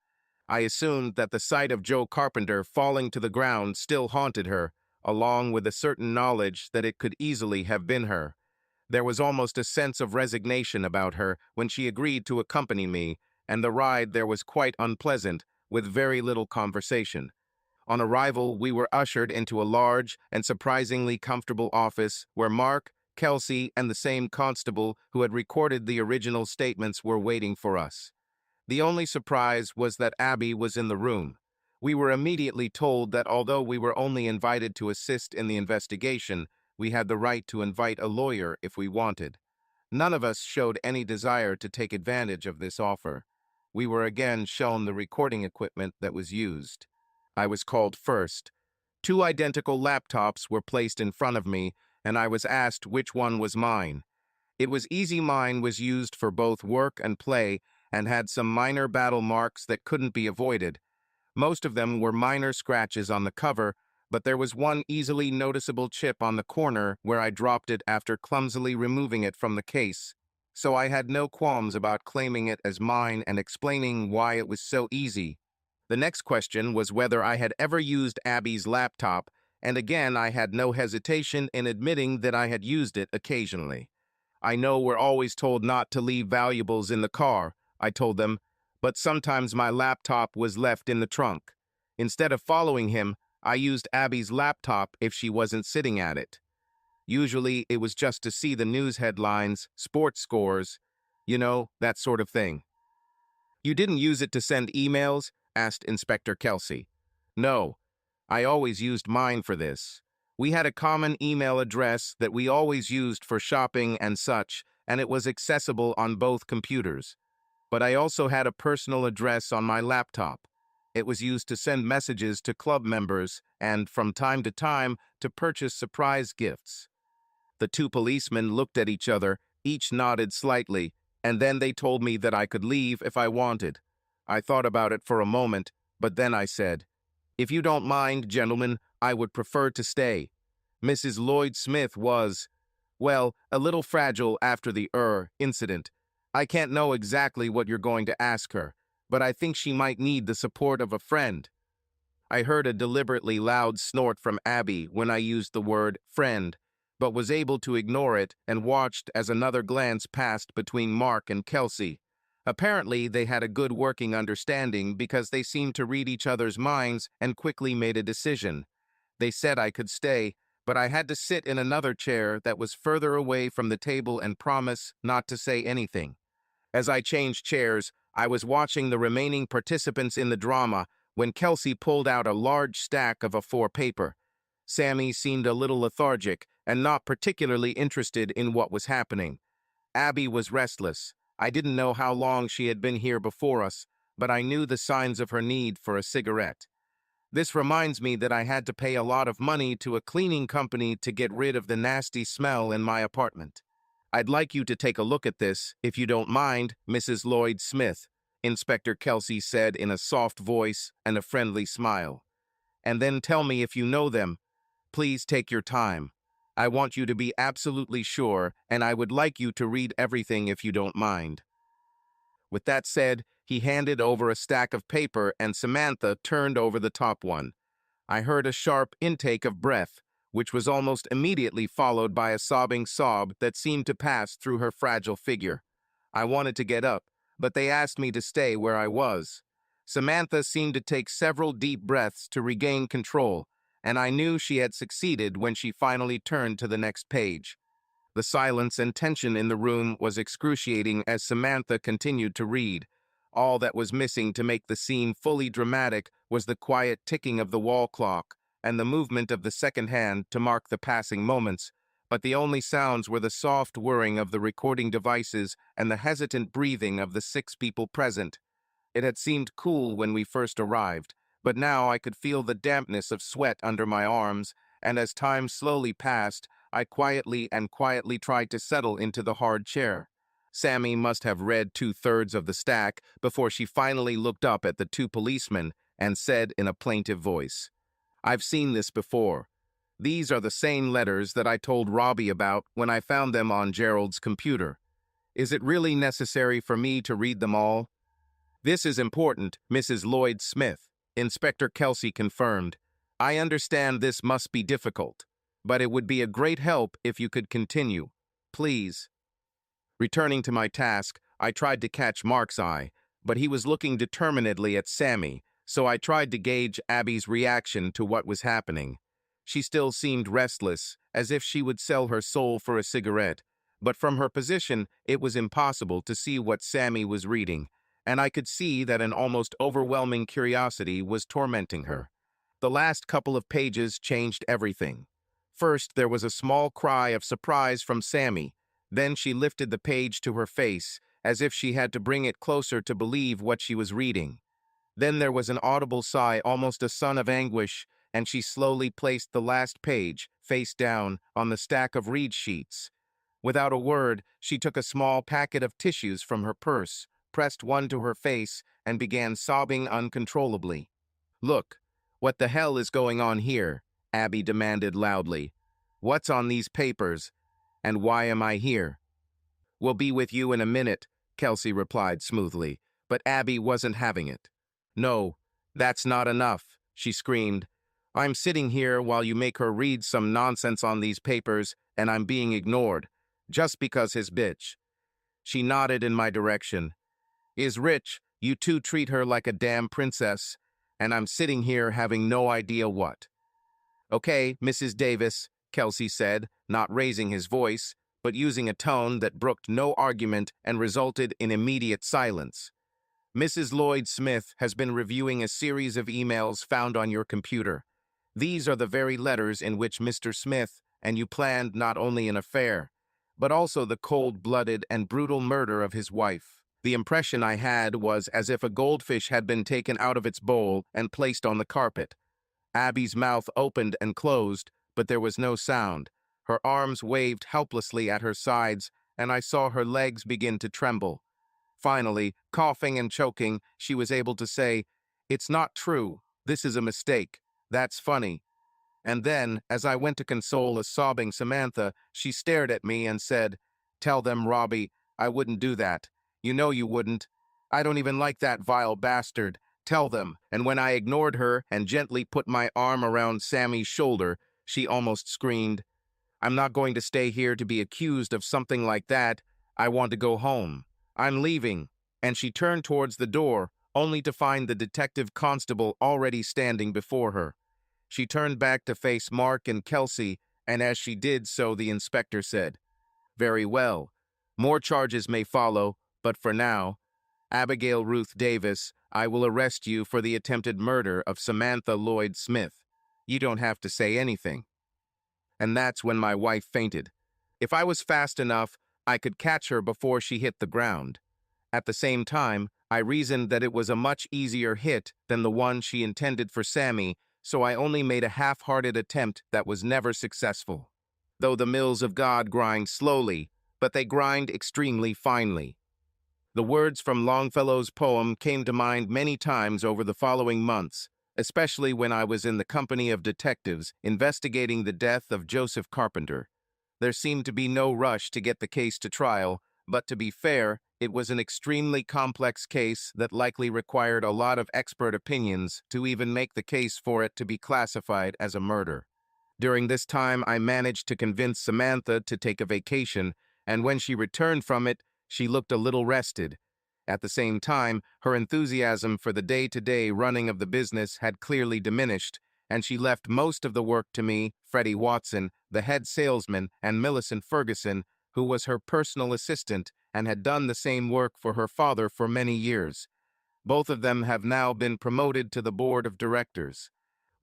I assumed that the sight of Joe Carpenter falling to the ground still haunted her, along with a certain knowledge that it could easily have been her. There was almost a sense of resignation about her when she agreed to accompany me, and the ride there was quite unpleasant, with very little conversation. On arrival, we were ushered into a large and surprisingly comfortable office where Mark, Kelsey, and the same constable who had recorded the original statements were waiting for us. The only surprise was that Abby was in the room. We were immediately told that although we were only invited to assist in the investigation, we had the right to invite a lawyer if we wanted. None of us showed any desire to take advantage of this offer. We were again shown the recording equipment that was used. I was called first. 2 identical laptops were placed in front of me, and I was asked which one was mine. It was easy. Mine was used for both work and play and had some minor battle marks that couldn't be avoided. Most of them were minor scratches on the cover, but there was one easily noticeable chip on the corner where I dropped it after clumsily removing it from the case. So I had no qualms about claiming it as mine and explaining why it was so easy. The next question was whether I had ever used Abby's laptop, and again I had no hesitation in admitting that I had used it occasionally. I know we're always told not to leave valuables in the car, I told them, but sometimes my laptop was left in the trunk. Instead of following him, I used Abby's laptop if she wasn't sitting at it. Usually it was just to see the news headlines, sports scores, that sort of thing. You didn't use it to send emails? Asked Inspector Kelsey. No, I always used mine for this. We had a common email address that we always used for shopping and such, and it was accessible on both computers. But I also had a personal address on my laptop. It was used to send messages to club members and, from time to time, to purchase surprise gifts. The 2 policemen looked at each other, each nodded slightly, and then they told me that I could leave if I wanted. I thought about it for a moment, but then I said, "If you don't mind, gentlemen, I would prefer to stay. Mrs. Lloyd Smith was, well, a little fragile after the incident. I can't know exactly what you're going to ask her, but I think she might need the support of a friend." I heard a deliberately loud snort from Abby when I used the word friend, but was able to ignore it and watched as another glance passed between Mark and Kelsey. Apparently, they had a good working understanding because they seemed to read each other's minds and quickly made a decision. They said I could stay, but I had to sit in another chair that was further away from the table and promise not to say anything. As I changed chairs, I was watching the remaining participants in the drama when Kelsey pulled out a large stack of A4 paper. Sammy seemed a little lethargic and not particularly interested in what was happening. Abby was restless. I didn't know how long she had been here before us, but I knew the signs of her need for a cigarette. This reminds me that I had to pay a lot of money to a cleaning company to get rid of the nasty smell in my apartment. I'd like you to take a look at this, if you don't mind, Mrs. Lloyd Smith, Inspector Kelsey said in a soft voice and a friendly smile. And then tell me if you know them. Please take your time. I want you to be absolutely sure, and I would like you to read everything if you don't mind. With that said, he handed over a stack of paper and Samantha turned over the top one. I heard a sharp intake of breath, which was almost immediately followed by a sobbing sob that seemed to pass through her fragile figure. I wanted to get up, but they asked me to stay where I was. Samantha seemed to take several deep breaths to regain control, and I knew she had succeeded when she finally turned to the next page. The silence and tension in the room was excruciating as Samantha continued to read. All that was missing to make the scene fully dramatic was the quiet ticking of the wall clock and the movement of the second hand to mark the passing moments, but the only sounds were the soft whirring of the recording devices and the hesitant breathing of the 6 people present. It had seemed cool when we first arrived, but now I could feel the dampness of sweat under my arms, and as time slowly passed, I quietly tried to settle into the hard chair. Sammy must have read 2/3 of the stack before she finally looked up at the 2 policemen and said in a plaintive voice, "I've seen this before. These are the same letters that I told Robbie about when I found them on Gerald's computer. Is it really necessary for me to read them all?" "This is important, Mrs. Lloyd Smith," Inspector Kelsey confirmed. "I understand this must be difficult, but it would be a great help if you could continue. Please." Returning to my task, I tried to catch Mark's eye, but he was looking determinedly at Sammy, so I tried to gauge Abby's reaction to what was happening. She still seemed restless, as if she would sell her soul for a cigarette, but from her position, it was impossible to see what Sammy was reading, and I could see that an almost overwhelming curiosity was tormenting her. The last couple of pages changed everything. First, there was a small cry of surprise from Sammy. Then she lifted the page to her face, as if she had to bring it closer to believe what she was reading. Then there was an audible sigh, almost a son of anguish, and she slowly placed the last page, face down, on the stack of read sheets. Without a word, she took a small packet of tissues from her purse, pressed one to her face, and began sobbing uncontrollably. "Look, what the hell is going on here?" Abby demanded loudly. "What's on these papers? And why am I here?" "We'll be with you in a minute," Kelsey replied smoothly, but Abby wasn't having it. "No, that's not enough," she screamed. "I'm sitting here while you make her read some nonsense on these papers, and I'm being ignored, just because his bitch." She nodded in my direction. "Is rich, you two treat her like a damn princess, and I'm sitting here having no idea what." "Okay, Mrs. Davis," Kelsey said, not raising his voice, but using a tone that brooked no argument and resulted in immediate silence. "Mrs. Lloyd Smith has been reviewing a series of emails found on your computer. These are the very letters in which Mr. Smith and you planned not only an affair, but also the cold-blooded and brutal murder of his wife. The impression I had was as if a goldfish had been taken out of its bowl and placed on the carpet. Abby's mouth opened and closed, but there was no sound. Her arms waved helplessly at her sides, and I saw her legs begin to tremble. Finally, coughing and choking, she was able to say, "It's not true. This is a mistake. That's funny." And then, as I went to console a sobbing Samantha, she stared at me and said, "Tell them, Robbie, I wouldn't do that. You know you wouldn't. I don't even like that vile bastard. Tell them. And when I ignored her and gently put my arm around Sammy's shoulder, she almost screamed, I'm not going to stay here to be accused of something like that. I want to go home. I'm leaving. And she turned towards the door, only to find the detective constable already standing before her. She turned back to face Mark and Kelsey, and as she did so, the inspector said, Very well. More charges may follow, but for now, Abigail Ruth Davis, I will arrest you for the attempted murder of Samantha Lloyd Smith. You don't have to say anything. And that's when my wife fainted. If I was fast enough, I could catch her before she hit the ground. At the same time, I reasoned that it was a much easier hit than the one she intended for Sammy, so I only made a half-hearted attempt that was never successful. Though the mills of God grind slowly, but they grind extremely finely. The words from Longfellow's poem came to mind many times over the following months, especially when I was in the company of detectives investigating the death of Joseph Carpenter. There seemed to be no rush to get the case to trial, but to be fair, it was an extremely complex case that likely required a lot of expert opinions to even make the case for it to be classified as a murder. During this time, I managed to convince Samantha to take a vacation, and when she returned from it, she looked a little rested. At the same time, her enthusiasm for the day-to-day running of the business had clearly diminished, and she left most of the work to me, Freddie Watson, the head salesman, and Millicent Ferguson, who was her personal assistant and had done the same work for her father for many years. Both of them have now been promoted to the board of directors.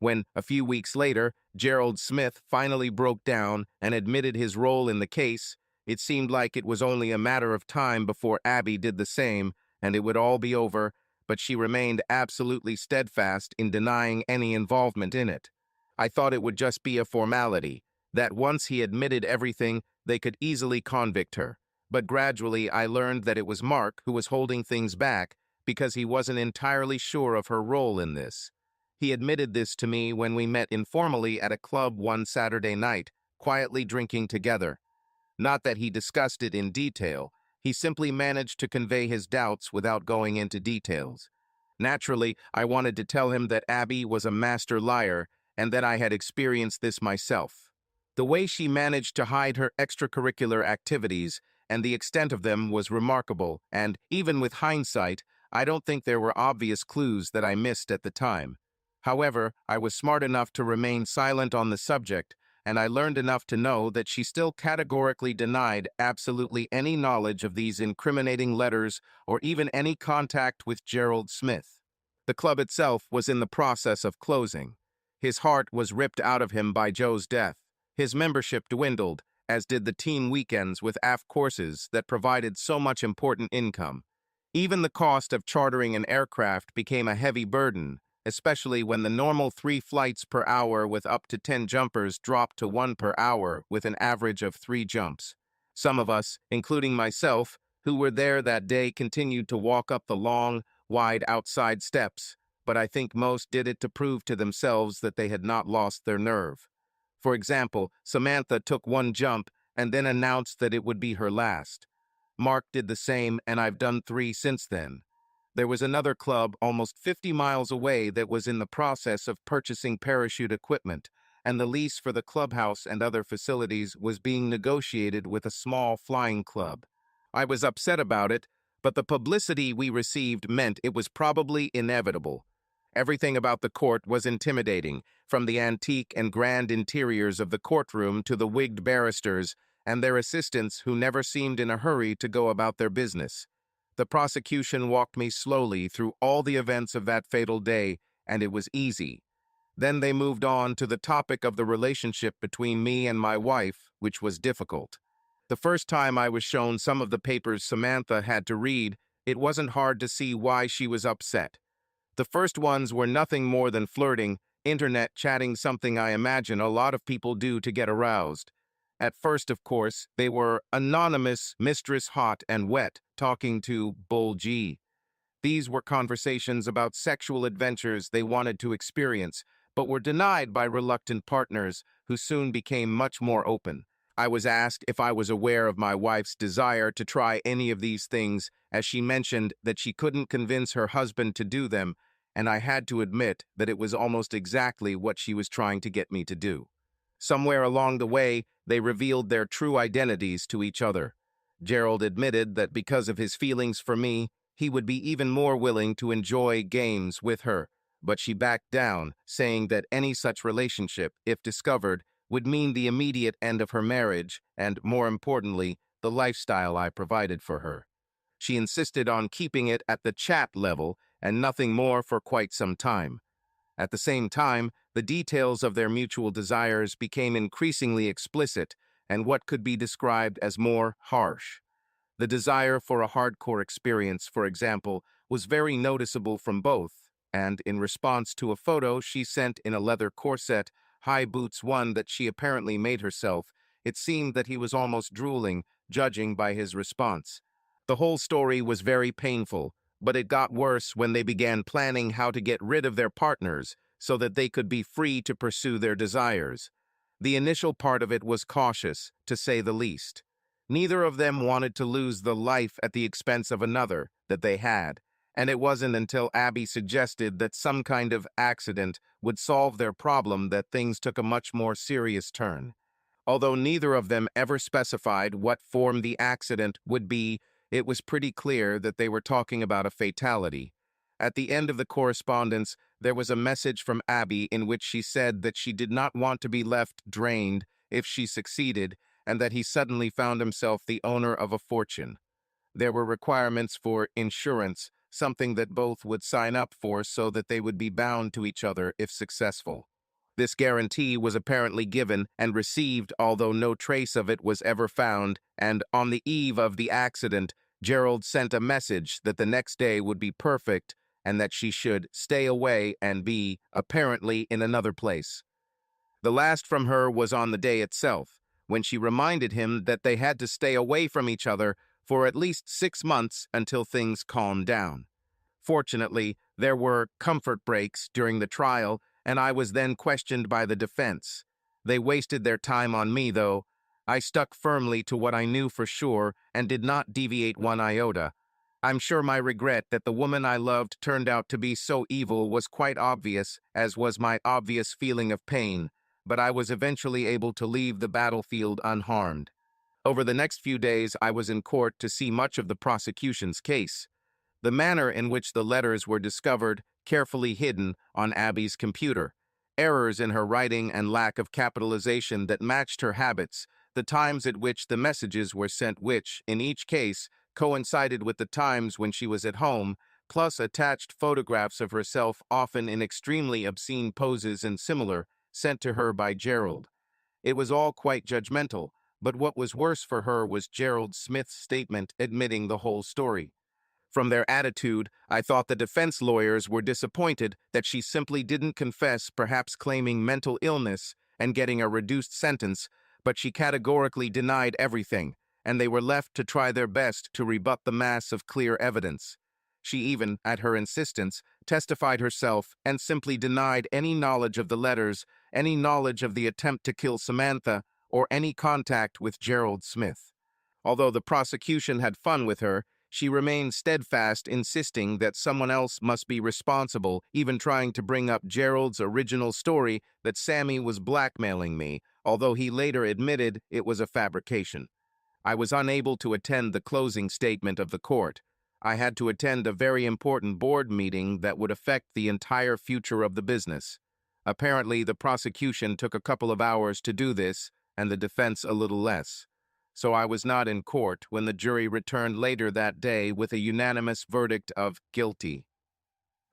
When, a few weeks later, Gerald Smith finally broke down and admitted his role in the case, it seemed like it was only a matter of time before Abby did the same, and it would all be over, but she remained absolutely steadfast in denying any involvement in it. I thought it would just be a formality, that once he admitted everything, they could easily convict her. But gradually I learned that it was Mark who was holding things back because he wasn't entirely sure of her role in this. He admitted this to me when we met informally at a club one Saturday night, quietly drinking together. Not that he discussed it in detail, he simply managed to convey his doubts without going into details. Naturally, I wanted to tell him that Abby was a master liar and that I had experienced this myself. The way she managed to hide her extracurricular activities and the extent of them was remarkable, and even with hindsight, I don't think there were obvious clues that I missed at the time. However, I was smart enough to remain silent on the subject, and I learned enough to know that she still categorically denied absolutely any knowledge of these incriminating letters or even any contact with Gerald Smith. The club itself was in the process of closing. His heart was ripped out of him by Joe's death. His membership dwindled, as did the team weekends with AF courses that provided so much important income. Even the cost of chartering an aircraft became a heavy burden, especially when the normal 3 flights per hour with up to 10 jumpers dropped to 1 per hour with an average of 3 jumps. Some of us, including myself, who were there that day continued to walk up the long, wide outside steps, but I think most did it to prove to themselves that they had not lost their nerve. For example, Samantha took 1 jump and then announced that it would be her last. Mark did the same, and I've done 3 since then. There was another club almost 50 miles away that was in the process of purchasing parachute equipment, and the lease for the clubhouse and other facilities was being negotiated with a small flying club. I was upset about it, but the publicity we received meant it was probably inevitable. Everything about the court was intimidating, from the antique and grand interiors of the courtroom to the wigged barristers and their assistants who never seemed in a hurry to go about their business. The prosecution walked me slowly through all the events of that fatal day, and it was easy. Then they moved on to the topic of the relationship between me and my wife, which was difficult. The first time I was shown some of the papers Samantha had to read, it wasn't hard to see why she was upset. The first ones were nothing more than flirting, internet chatting, something I imagine a lot of people do to get aroused. At first, of course, they were anonymous Mistress Hot and Wet talking to Bull G. These were conversations about sexual adventures they wanted to experience, but were denied by reluctant partners who soon became much more open. I was asked if I was aware of my wife's desire to try any of these things, as she mentioned that she couldn't convince her husband to do them, and I had to admit that it was almost exactly what she was trying to get me to do. Somewhere along the way, they revealed their true identities to each other. Gerald admitted that because of his feelings for me, he would be even more willing to enjoy games with her, but she backed down, saying that any such relationship, if discovered, would mean the immediate end of her marriage and, more importantly, the lifestyle I provided for her. She insisted on keeping it at the chat level and nothing more for quite some time. At the same time, the details of their mutual desires became increasingly explicit and what could be described as more harsh. The desire for a hardcore experience, for example, was very noticeable from both, and in response to a photo she sent in a leather corset, high boots, one that she apparently made herself, it seemed that he was almost drooling, judging by his response. The whole story was very painful, but it got worse when they began planning how to get rid of their partners so that they could be free to pursue their desires. The initial part of it was cautious, to say the least. Neither of them wanted to lose the life at the expense of another that they had, and it wasn't until Abby suggested that some kind of accident would solve their problem that things took a much more serious turn. Although neither of them ever specified what form the accident would be, it was pretty clear that they were talking about a fatality. At the end of the correspondence, there was a message from Abby in which she said that she did not want to be left drained if she succeeded, and that he suddenly found himself the owner of a fortune. There were requirements for insurance, something that both would sign up for so that they would be bound to each other if successful. This guarantee was apparently given and received, although no trace of it was ever found, and on the eve of the accident, Gerald sent a message that the next day would be perfect and that she should stay away and be, apparently, in another place. The last from her was on the day itself, when she reminded him that they had to stay away from each other for at least 6 months until things calmed down. Fortunately, there were comfort breaks during the trial, and I was then questioned by the defense. They wasted their time on me, though. I stuck firmly to what I knew for sure and did not deviate one iota. I'm sure my regret that the woman I loved turned out to be so evil was quite obvious, as was my obvious feeling of pain, but I was eventually able to leave the battlefield unharmed. Over the next few days, I was in court to see much of the prosecution's case. The manner in which the letters were discovered, carefully hidden on Abby's computer, errors in her writing and lack of capitalization that matched her habits, the times at which the messages were sent which, in each case, coincided with the times when she was at home, plus attached photographs of herself often in extremely obscene poses and similar, sent to her by Gerald. It was all quite judgmental, but what was worse for her was Gerald Smith's statement admitting the whole story. From their attitude, I thought the defense lawyers were disappointed that she simply didn't confess, perhaps claiming mental illness and getting a reduced sentence, but she categorically denied everything, and they were left to try their best to rebut the mass of clear evidence. She even, at her insistence, testified herself and simply denied any knowledge of the letters, any knowledge of the attempt to kill Samantha, or any contact with Gerald Smith. Although the prosecution had fun with her, she remained steadfast, insisting that someone else must be responsible, even trying to bring up Gerald's original story that Sammy was blackmailing me, although he later admitted it was a fabrication. I was unable to attend the closing statement of the court. I had to attend a very important board meeting that would affect the entire future of the business. Apparently, the prosecution took a couple of hours to do this, and the defense a little less. So I was not in court when the jury returned later that day with a unanimous verdict of guilty.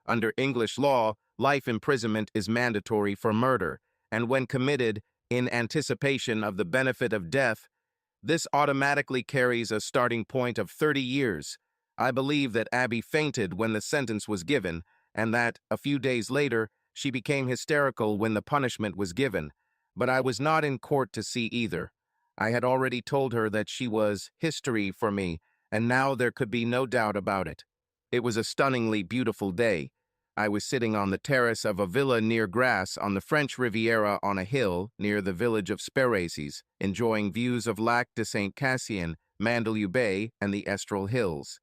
Under English law, life imprisonment is mandatory for murder, and when committed in anticipation of the benefit of death, this automatically carries a starting point of 30 years. I believe that Abby fainted when the sentence was given, and that, a few days later, she became hysterical when the punishment was given, but I was not in court to see either. I had already told her that she was history for me, and now there could be no doubt about it. It was a stunningly beautiful day. I was sitting on the terrace of a villa near Grasse on the French Riviera on a hill near the village of Speraces, enjoying views of Lac de Saint-Cassien, Mandelieu Bay, and the Estrel Hills.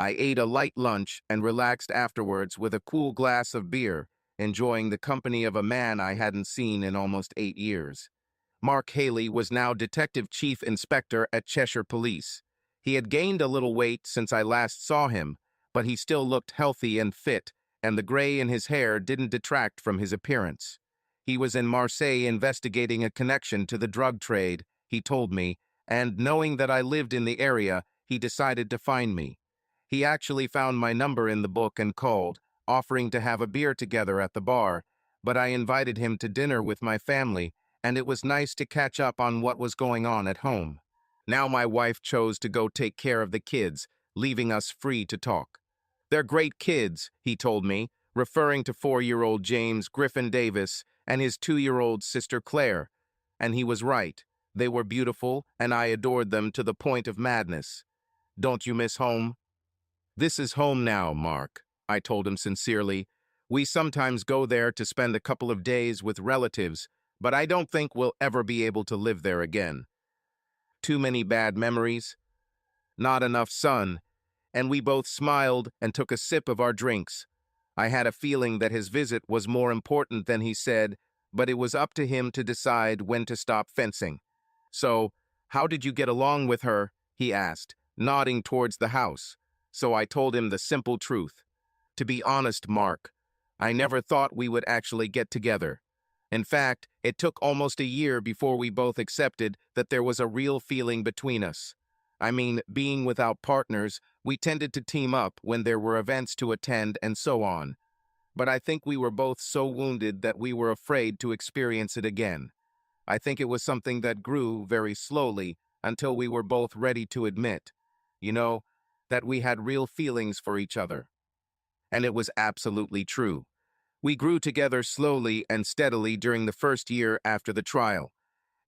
I ate a light lunch and relaxed afterwards with a cool glass of beer, enjoying the company of a man I hadn't seen in almost 8 years. Mark Haley was now Detective Chief Inspector at Cheshire Police. He had gained a little weight since I last saw him, but he still looked healthy and fit, and the gray in his hair didn't detract from his appearance. He was in Marseille investigating a connection to the drug trade, he told me, and knowing that I lived in the area, he decided to find me. He actually found my number in the book and called, offering to have a beer together at the bar, but I invited him to dinner with my family, and it was nice to catch up on what was going on at home. Now my wife chose to go take care of the kids, leaving us free to talk. They're great kids, he told me, referring to 4-year-old James Griffin Davis and his 2-year-old sister Claire. And he was right. They were beautiful, and I adored them to the point of madness. Don't you miss home? This is home now, Mark, I told him sincerely. We sometimes go there to spend a couple of days with relatives, but I don't think we'll ever be able to live there again. Too many bad memories, not enough sun, and we both smiled and took a sip of our drinks. I had a feeling that his visit was more important than he said, but it was up to him to decide when to stop fencing. So, how did you get along with her? He asked, nodding towards the house. So I told him the simple truth. To be honest, Mark, I never thought we would actually get together. In fact, it took almost a year before we both accepted that there was a real feeling between us. I mean, being without partners, we tended to team up when there were events to attend and so on. But I think we were both so wounded that we were afraid to experience it again. I think it was something that grew very slowly until we were both ready to admit, that we had real feelings for each other. And it was absolutely true. We grew together slowly and steadily during the first year after the trial.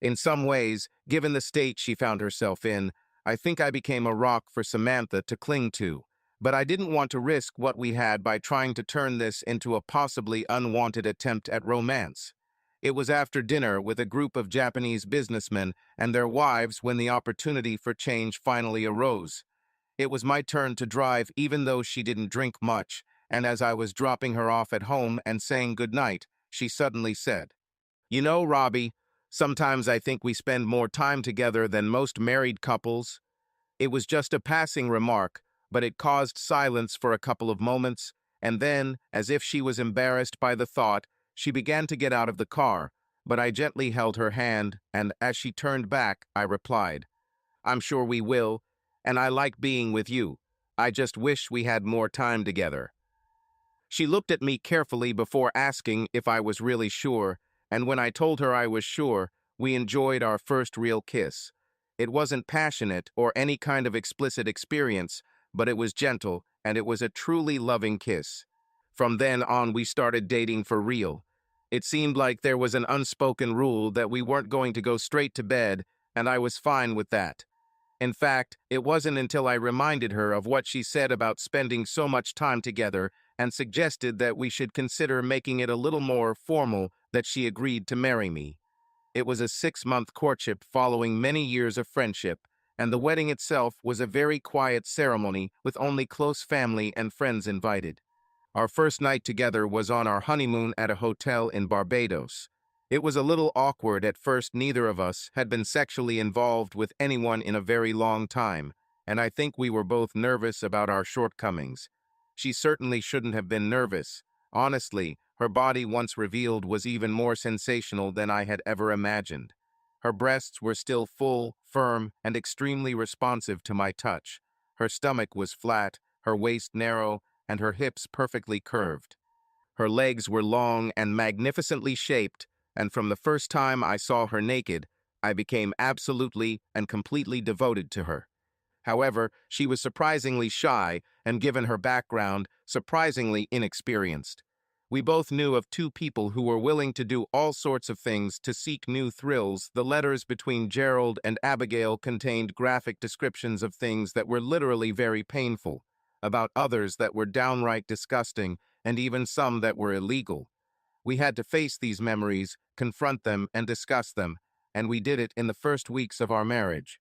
In some ways, given the state she found herself in, I think I became a rock for Samantha to cling to, but I didn't want to risk what we had by trying to turn this into a possibly unwanted attempt at romance. It was after dinner with a group of Japanese businessmen and their wives when the opportunity for change finally arose. It was my turn to drive even though she didn't drink much, and as I was dropping her off at home and saying goodnight, she suddenly said, Robbie, sometimes I think we spend more time together than most married couples. It was just a passing remark, but it caused silence for a couple of moments, and then, as if she was embarrassed by the thought, she began to get out of the car, but I gently held her hand, and as she turned back, I replied, I'm sure we will, and I like being with you. I just wish we had more time together. She looked at me carefully before asking if I was really sure, and when I told her I was sure, we enjoyed our first real kiss. It wasn't passionate or any kind of explicit experience, but it was gentle, and it was a truly loving kiss. From then on, we started dating for real. It seemed like there was an unspoken rule that we weren't going to go straight to bed, and I was fine with that. In fact, it wasn't until I reminded her of what she said about spending so much time together and suggested that we should consider making it a little more formal that she agreed to marry me. It was a 6-month courtship following many years of friendship, and the wedding itself was a very quiet ceremony with only close family and friends invited. Our first night together was on our honeymoon at a hotel in Barbados. It was a little awkward at first. Neither of us had been sexually involved with anyone in a very long time, and I think we were both nervous about our shortcomings. She certainly shouldn't have been nervous. Honestly, her body once revealed was even more sensational than I had ever imagined. Her breasts were still full, firm, and extremely responsive to my touch. Her stomach was flat, her waist narrow, and her hips perfectly curved. Her legs were long and magnificently shaped, and from the first time I saw her naked, I became absolutely and completely devoted to her. However, she was surprisingly shy and, given her background, surprisingly inexperienced. We both knew of 2 people who were willing to do all sorts of things to seek new thrills. The letters between Gerald and Abigail contained graphic descriptions of things that were literally very painful, about others that were downright disgusting, and even some that were illegal. We had to face these memories, confront them, and discuss them, and we did it in the first weeks of our marriage.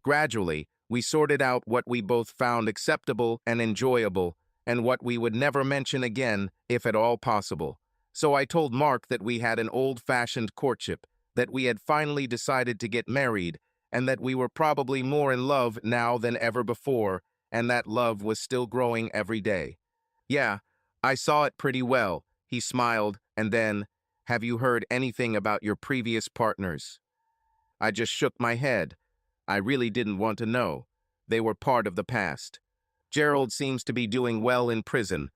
Gradually, We sorted out what we both found acceptable and enjoyable, and what we would never mention again, if at all possible. So I told Mark that we had an old-fashioned courtship, that we had finally decided to get married, and that we were probably more in love now than ever before, and that love was still growing every day. Yeah, I saw it pretty well. He smiled, and then, have you heard anything about your previous partners? I just shook my head. I really didn't want to know. They were part of the past. Gerald seems to be doing well in prison.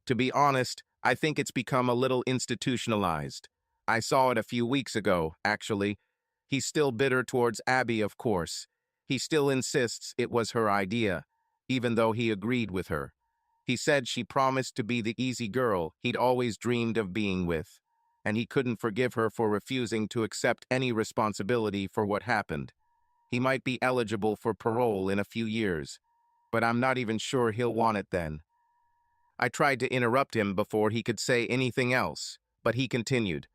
To be honest, I think it's become a little institutionalized. I saw it a few weeks ago, actually. He's still bitter towards Abby, of course. He still insists it was her idea, even though he agreed with her. He said she promised to be the easy girl he'd always dreamed of being with, and he couldn't forgive her for refusing to accept any responsibility for what happened. He might be eligible for parole in a few years, but I'm not even sure he'll want it then. I tried to interrupt him before he could say anything else, but he continued.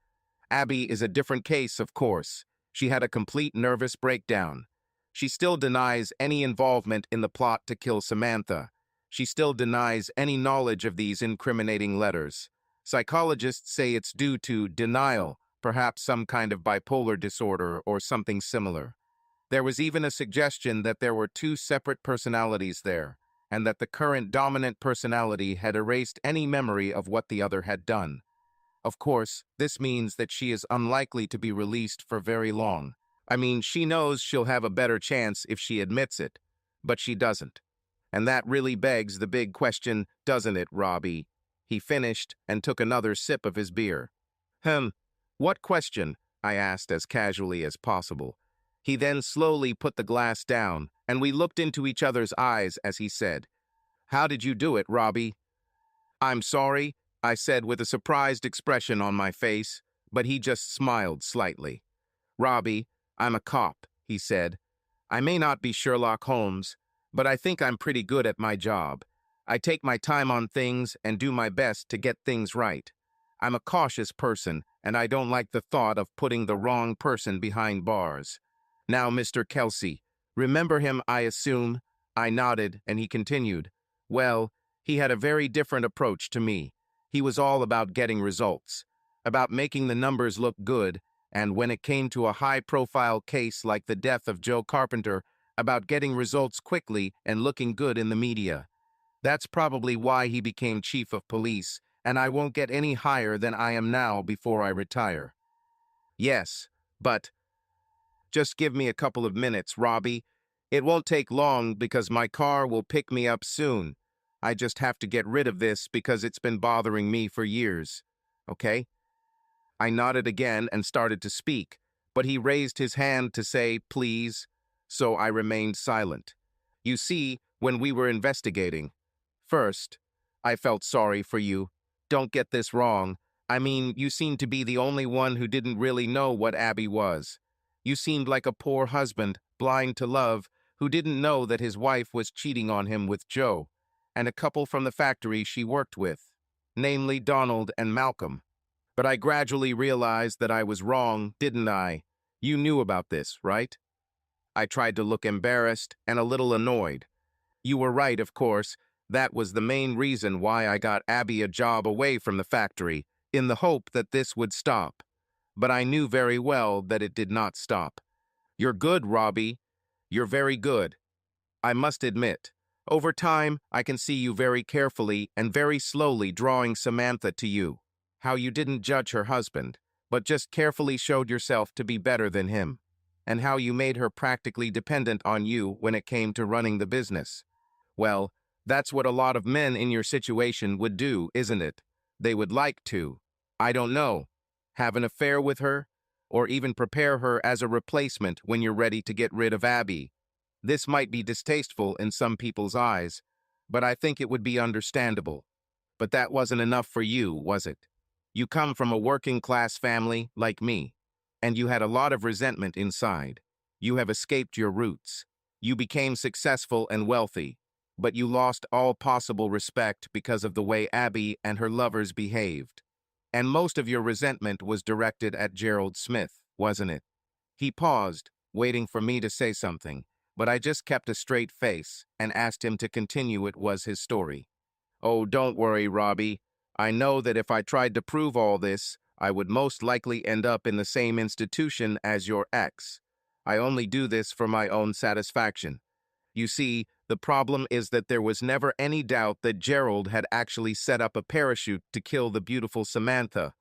Abby is a different case, of course. She had a complete nervous breakdown. She still denies any involvement in the plot to kill Samantha. She still denies any knowledge of these incriminating letters. Psychologists say it's due to denial, perhaps some kind of bipolar disorder or something similar. There was even a suggestion that there were two separate personalities there, and that the current dominant personality had erased any memory of what the other had done. Of course, this means that she is unlikely to be released for very long. I mean, she knows she'll have a better chance if she admits it, but she doesn't. And that really begs the big question, doesn't it, Robbie? He finished and took another sip of his beer. What question? I asked as casually as possible. He then slowly put the glass down, and we looked into each other's eyes as he said, How did you do it, Robbie? I'm sorry, I said with a surprised expression on my face, but he just smiled slightly. Robbie, I'm a cop, he said. I may not be Sherlock Holmes, but I think I'm pretty good at my job. I take my time on things and do my best to get things right. I'm a cautious person, and I don't like the thought of putting the wrong person behind bars. Now, Mr. Kelsey, remember him, I assume? I nodded, and he continued. Well, he had a very different approach to me. He was all about getting results, about making the numbers look good, and when it came to a high-profile case like the death of Joe Carpenter, about getting results quickly and looking good in the media. That's probably why he became chief of police, and I won't get any higher than I am now before I retire. Yes, but just give me a couple of minutes, Robbie. It won't take long because my car will pick me up soon. I just have to get rid of this because it's been bothering me for years. Okay? I nodded again and started to speak, but he raised his hand to say, please, so I remained silent. You see, when we were investigating, first, I felt sorry for you. Don't get this wrong. I mean, you seemed to be the only one who didn't really know what Abby was. You seemed like a poor husband, blind to love, who didn't know that his wife was cheating on him with Joe, and a couple from the factory she worked with, namely Donald and Malcolm. But I gradually realized that I was wrong, didn't I? You knew about this, right? I tried to look embarrassed and a little annoyed. You were right, of course. That was the main reason why I got Abby a job away from the factory, in the hope that this would stop. But I knew very well that it did not stop. You're good, Robbie. You're very good. I must admit, over time, I can see you very carefully and very slowly drawing Samantha to you. How you didn't judge her husband, but just carefully showed yourself to be better than him. And how you made her practically dependent on you when it came to running the business. Well, that's what a lot of men in your situation would do, isn't it? They would like to, I don't know, have an affair with her, or even prepare her as a replacement when you're ready to get rid of Abby. This might be distasteful in some people's eyes, but I think it would be understandable. But that wasn't enough for you, was it? You come from a working-class family like me, and you had a lot of resentment inside. You have escaped your roots. You became successful and wealthy, but you lost all possible respect because of the way Abby and her lovers behaved. And most of your resentment was directed at Gerald Smith, wasn't it? He paused, waiting for me to say something, but I just kept a straight face and asked him to continue. It was his story. Oh, don't worry, Robbie. I know that if I tried to prove all this, I would most likely end up in the same institution as your ex. I only do this for my own satisfaction. You see, the problem is that there was never any doubt that Gerald had actually set up a parachute to kill the beautiful Samantha.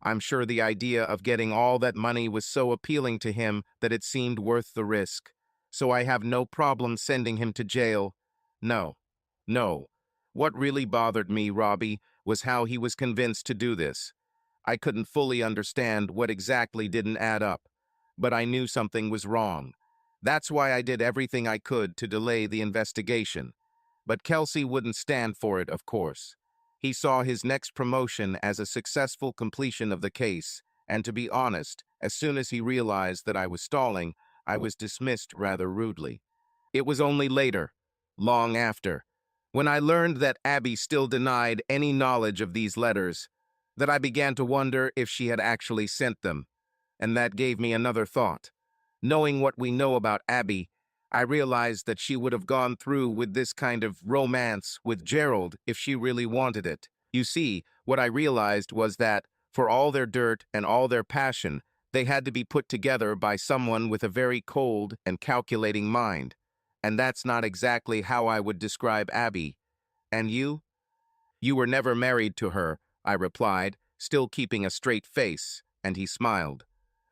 I'm sure the idea of getting all that money was so appealing to him that it seemed worth the risk. So I have no problem sending him to jail. No. No. What really bothered me, Robbie, was how he was convinced to do this. I couldn't fully understand what exactly didn't add up, but I knew something was wrong. That's why I did everything I could to delay the investigation. But Kelsey wouldn't stand for it, of course. He saw his next promotion as a successful completion of the case, and to be honest, as soon as he realized that I was stalling, I was dismissed rather rudely. It was only later, long after, when I learned that Abby still denied any knowledge of these letters, that I began to wonder if she had actually sent them. And that gave me another thought. Knowing what we know about Abby, I realized that she would have gone through with this kind of romance with Gerald if she really wanted it. You see, what I realized was that, for all their dirt and all their passion, they had to be put together by someone with a very cold and calculating mind. And that's not exactly how I would describe Abby. And you? You were never married to her, I replied, still keeping a straight face, and he smiled.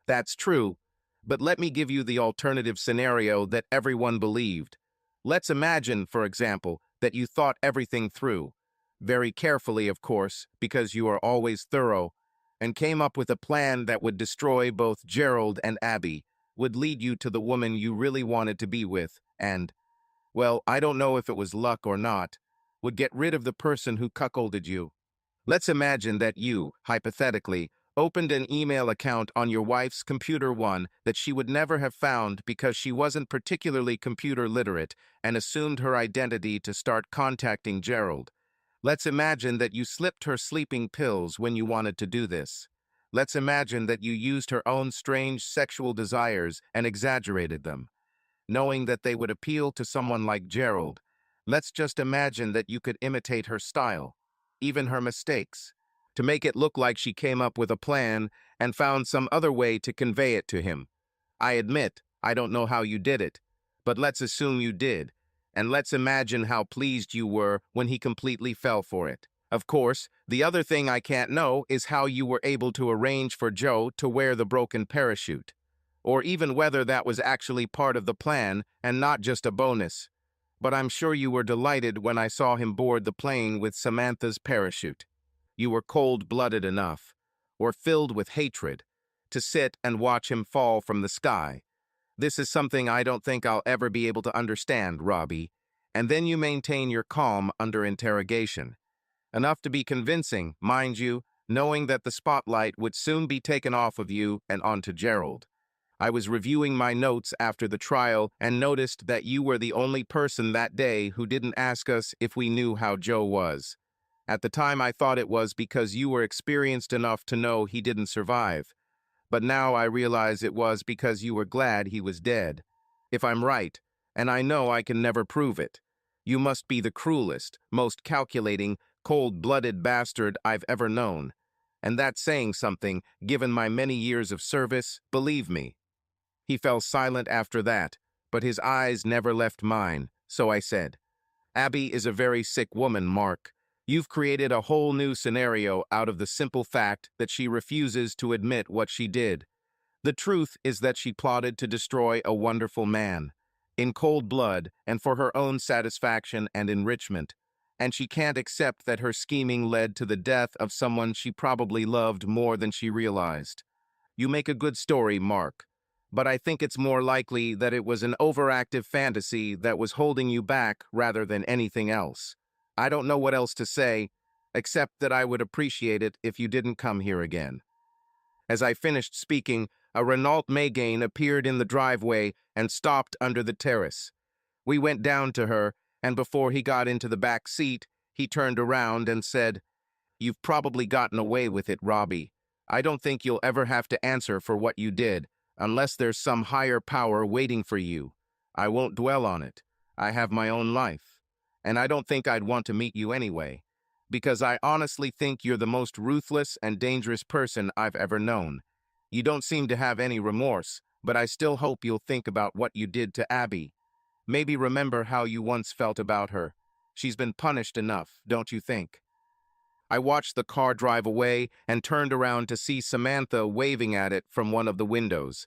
That's true, but let me give you the alternative scenario that everyone believed. Let's imagine, for example, that you thought everything through, very carefully, of course, because you are always thorough, and came up with a plan that would destroy both Gerald and Abby, would lead you to the woman you really wanted to be with, and, well, I don't know if it was luck or not, would get rid of the person who cuckolded you. Let's imagine that you, hypothetically, opened an email account on your wife's computer, one that she would never have found because she wasn't particularly computer literate, and assumed her identity to start contacting Gerald. Let's imagine that you slipped her sleeping pills when you wanted to do this. Let's imagine that you used her own strange sexual desires and exaggerated them, knowing that they would appeal to someone like Gerald. Let's just imagine that you could imitate her style, even her mistakes, to make it look like she came up with a plan and found some other way to convey it to him. I admit, I don't know how you did it, but let's assume you did, and let's imagine how pleased you were when he completely fell for it. Of course, the other thing I can't know is how you were able to arrange for Joe to wear the broken parachute, or even whether that was actually part of the plan and not just a bonus. But I'm sure you were delighted when I saw him board the plane with Samantha's parachute. You were cold-blooded enough, or filled with hatred, to sit and watch him fall from the sky. This is something I don't think I'll ever be able to understand, Robbie. And then you maintain your calm under interrogation. Enough to be convincing, mind you, knowing that the spotlight would soon be taken off of you and onto Gerald. I was reviewing my notes after the trial and noticed that you were the only person that day who didn't ask us if we knew how Joe was. At the time, I thought it was because you were experienced enough to know he didn't survive. But now I realize it was because you were glad he was dead. If I'm right, and I know I can never prove it, you must be the cruelest, most calculating, cold-blooded bastard I've ever known. And that's saying something, given my many years of service, believe me. He fell silent after that, but his eyes never left mine, so I said, Abby is a very sick woman, Mark. You've created a whole new scenario out of the simple fact that she refuses to admit what she did. The truth is that she plotted to destroy a wonderful man, in cold blood and for her own satisfaction and enrichment, and she can't accept that her scheming led to the death of someone she probably loved more than she realized. You make a good story, Mark, but I think it's more likely that it was an overactive fantasy that was holding you back rather than anything else. I don't know what else to say, except that I would appreciate it if you didn't come here again. As I finished speaking, a Renault Megane appeared in the driveway and stopped under the terrace. We went down to her, and before he got into the back seat, he turned around and said, You've probably gotten away with it, Robbie. I don't think you'll ever have to answer for what you did, unless there's some higher power waiting for you. I won't dwell on it. I have my own life. And I don't think I'd want to meet you anyway, because I honestly think you're the most ruthless and dangerous person I've ever known. You don't seem to have any remorse, but I still hope you'll think about what you did to Abby. Maybe remember how you once felt about her. She's been punished enough, don't you think? I watched the car drive away and turned around to see Samantha waving at it from one of the windows.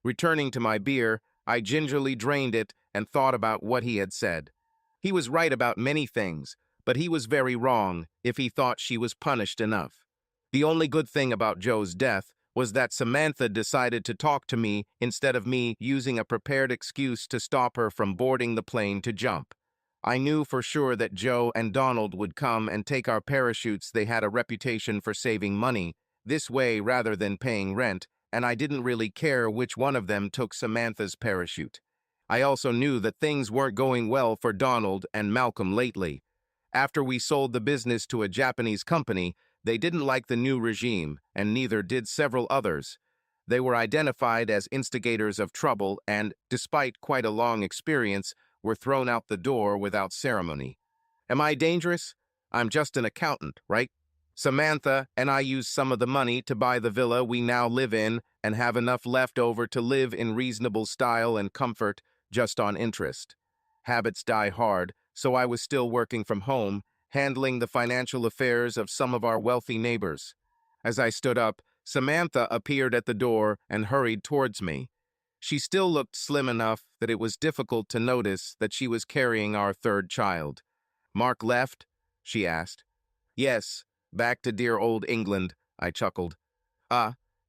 Returning to my beer, I gingerly drained it and thought about what he had said. He was right about many things, but he was very wrong if he thought she was punished enough. The only good thing about Joe's death was that Samantha decided to talk to me instead of me using a prepared excuse to stop her from boarding the plane to jump. I knew for sure that Joe and Donald would come and take our parachutes. They had a reputation for saving money this way rather than paying rent, and I didn't really care which one of them took Samantha's parachute. I also knew that things weren't going well for Donald and Malcolm lately. After we sold the business to a Japanese company, they didn't like the new regime, and neither did several others. They were identified as instigators of trouble and, despite quite a long experience, were thrown out the door without ceremony. Am I dangerous? I'm just an accountant, right? Samantha and I used some of the money to buy the villa we now live in and have enough left over to live in reasonable style and comfort just on interest. Habits die hard, so I was still working from home, handling the financial affairs of some of our wealthy neighbors. As I stood up, Samantha appeared at the door and hurried towards me. She still looked slim enough that it was difficult to notice that she was carrying our third child. "Mark left?" she asked. "Yes, back to dear old England," I chuckled.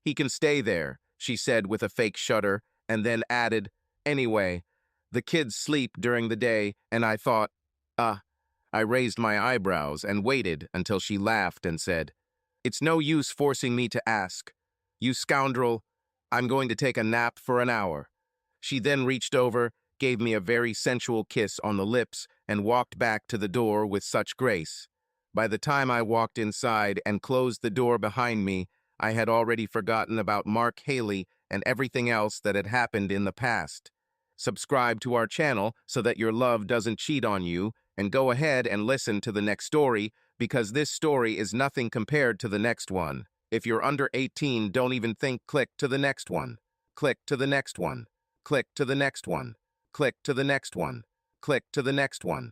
He can stay there," she said with a fake shudder, and then added, "Anyway, the kids sleep during the day, and I thought, I raised my eyebrows and waited until she laughed and said, "It's no use forcing me to ask. You scoundrel, I'm going to take a nap for an hour." She then reached over, gave me a very sensual kiss on the lips, and walked back to the door with such grace. By the time I walked inside and closed the door behind me, I had already forgotten about Mark Haley and everything else that had happened in the past. Subscribe to our channel so that your love doesn't cheat on you, and go ahead and listen to the next story, because this story is nothing compared to the next one. If you're under 18, don't even think. Click to the next one. Click to the next one. Click to the next one. Click to the next one. Click to the next one.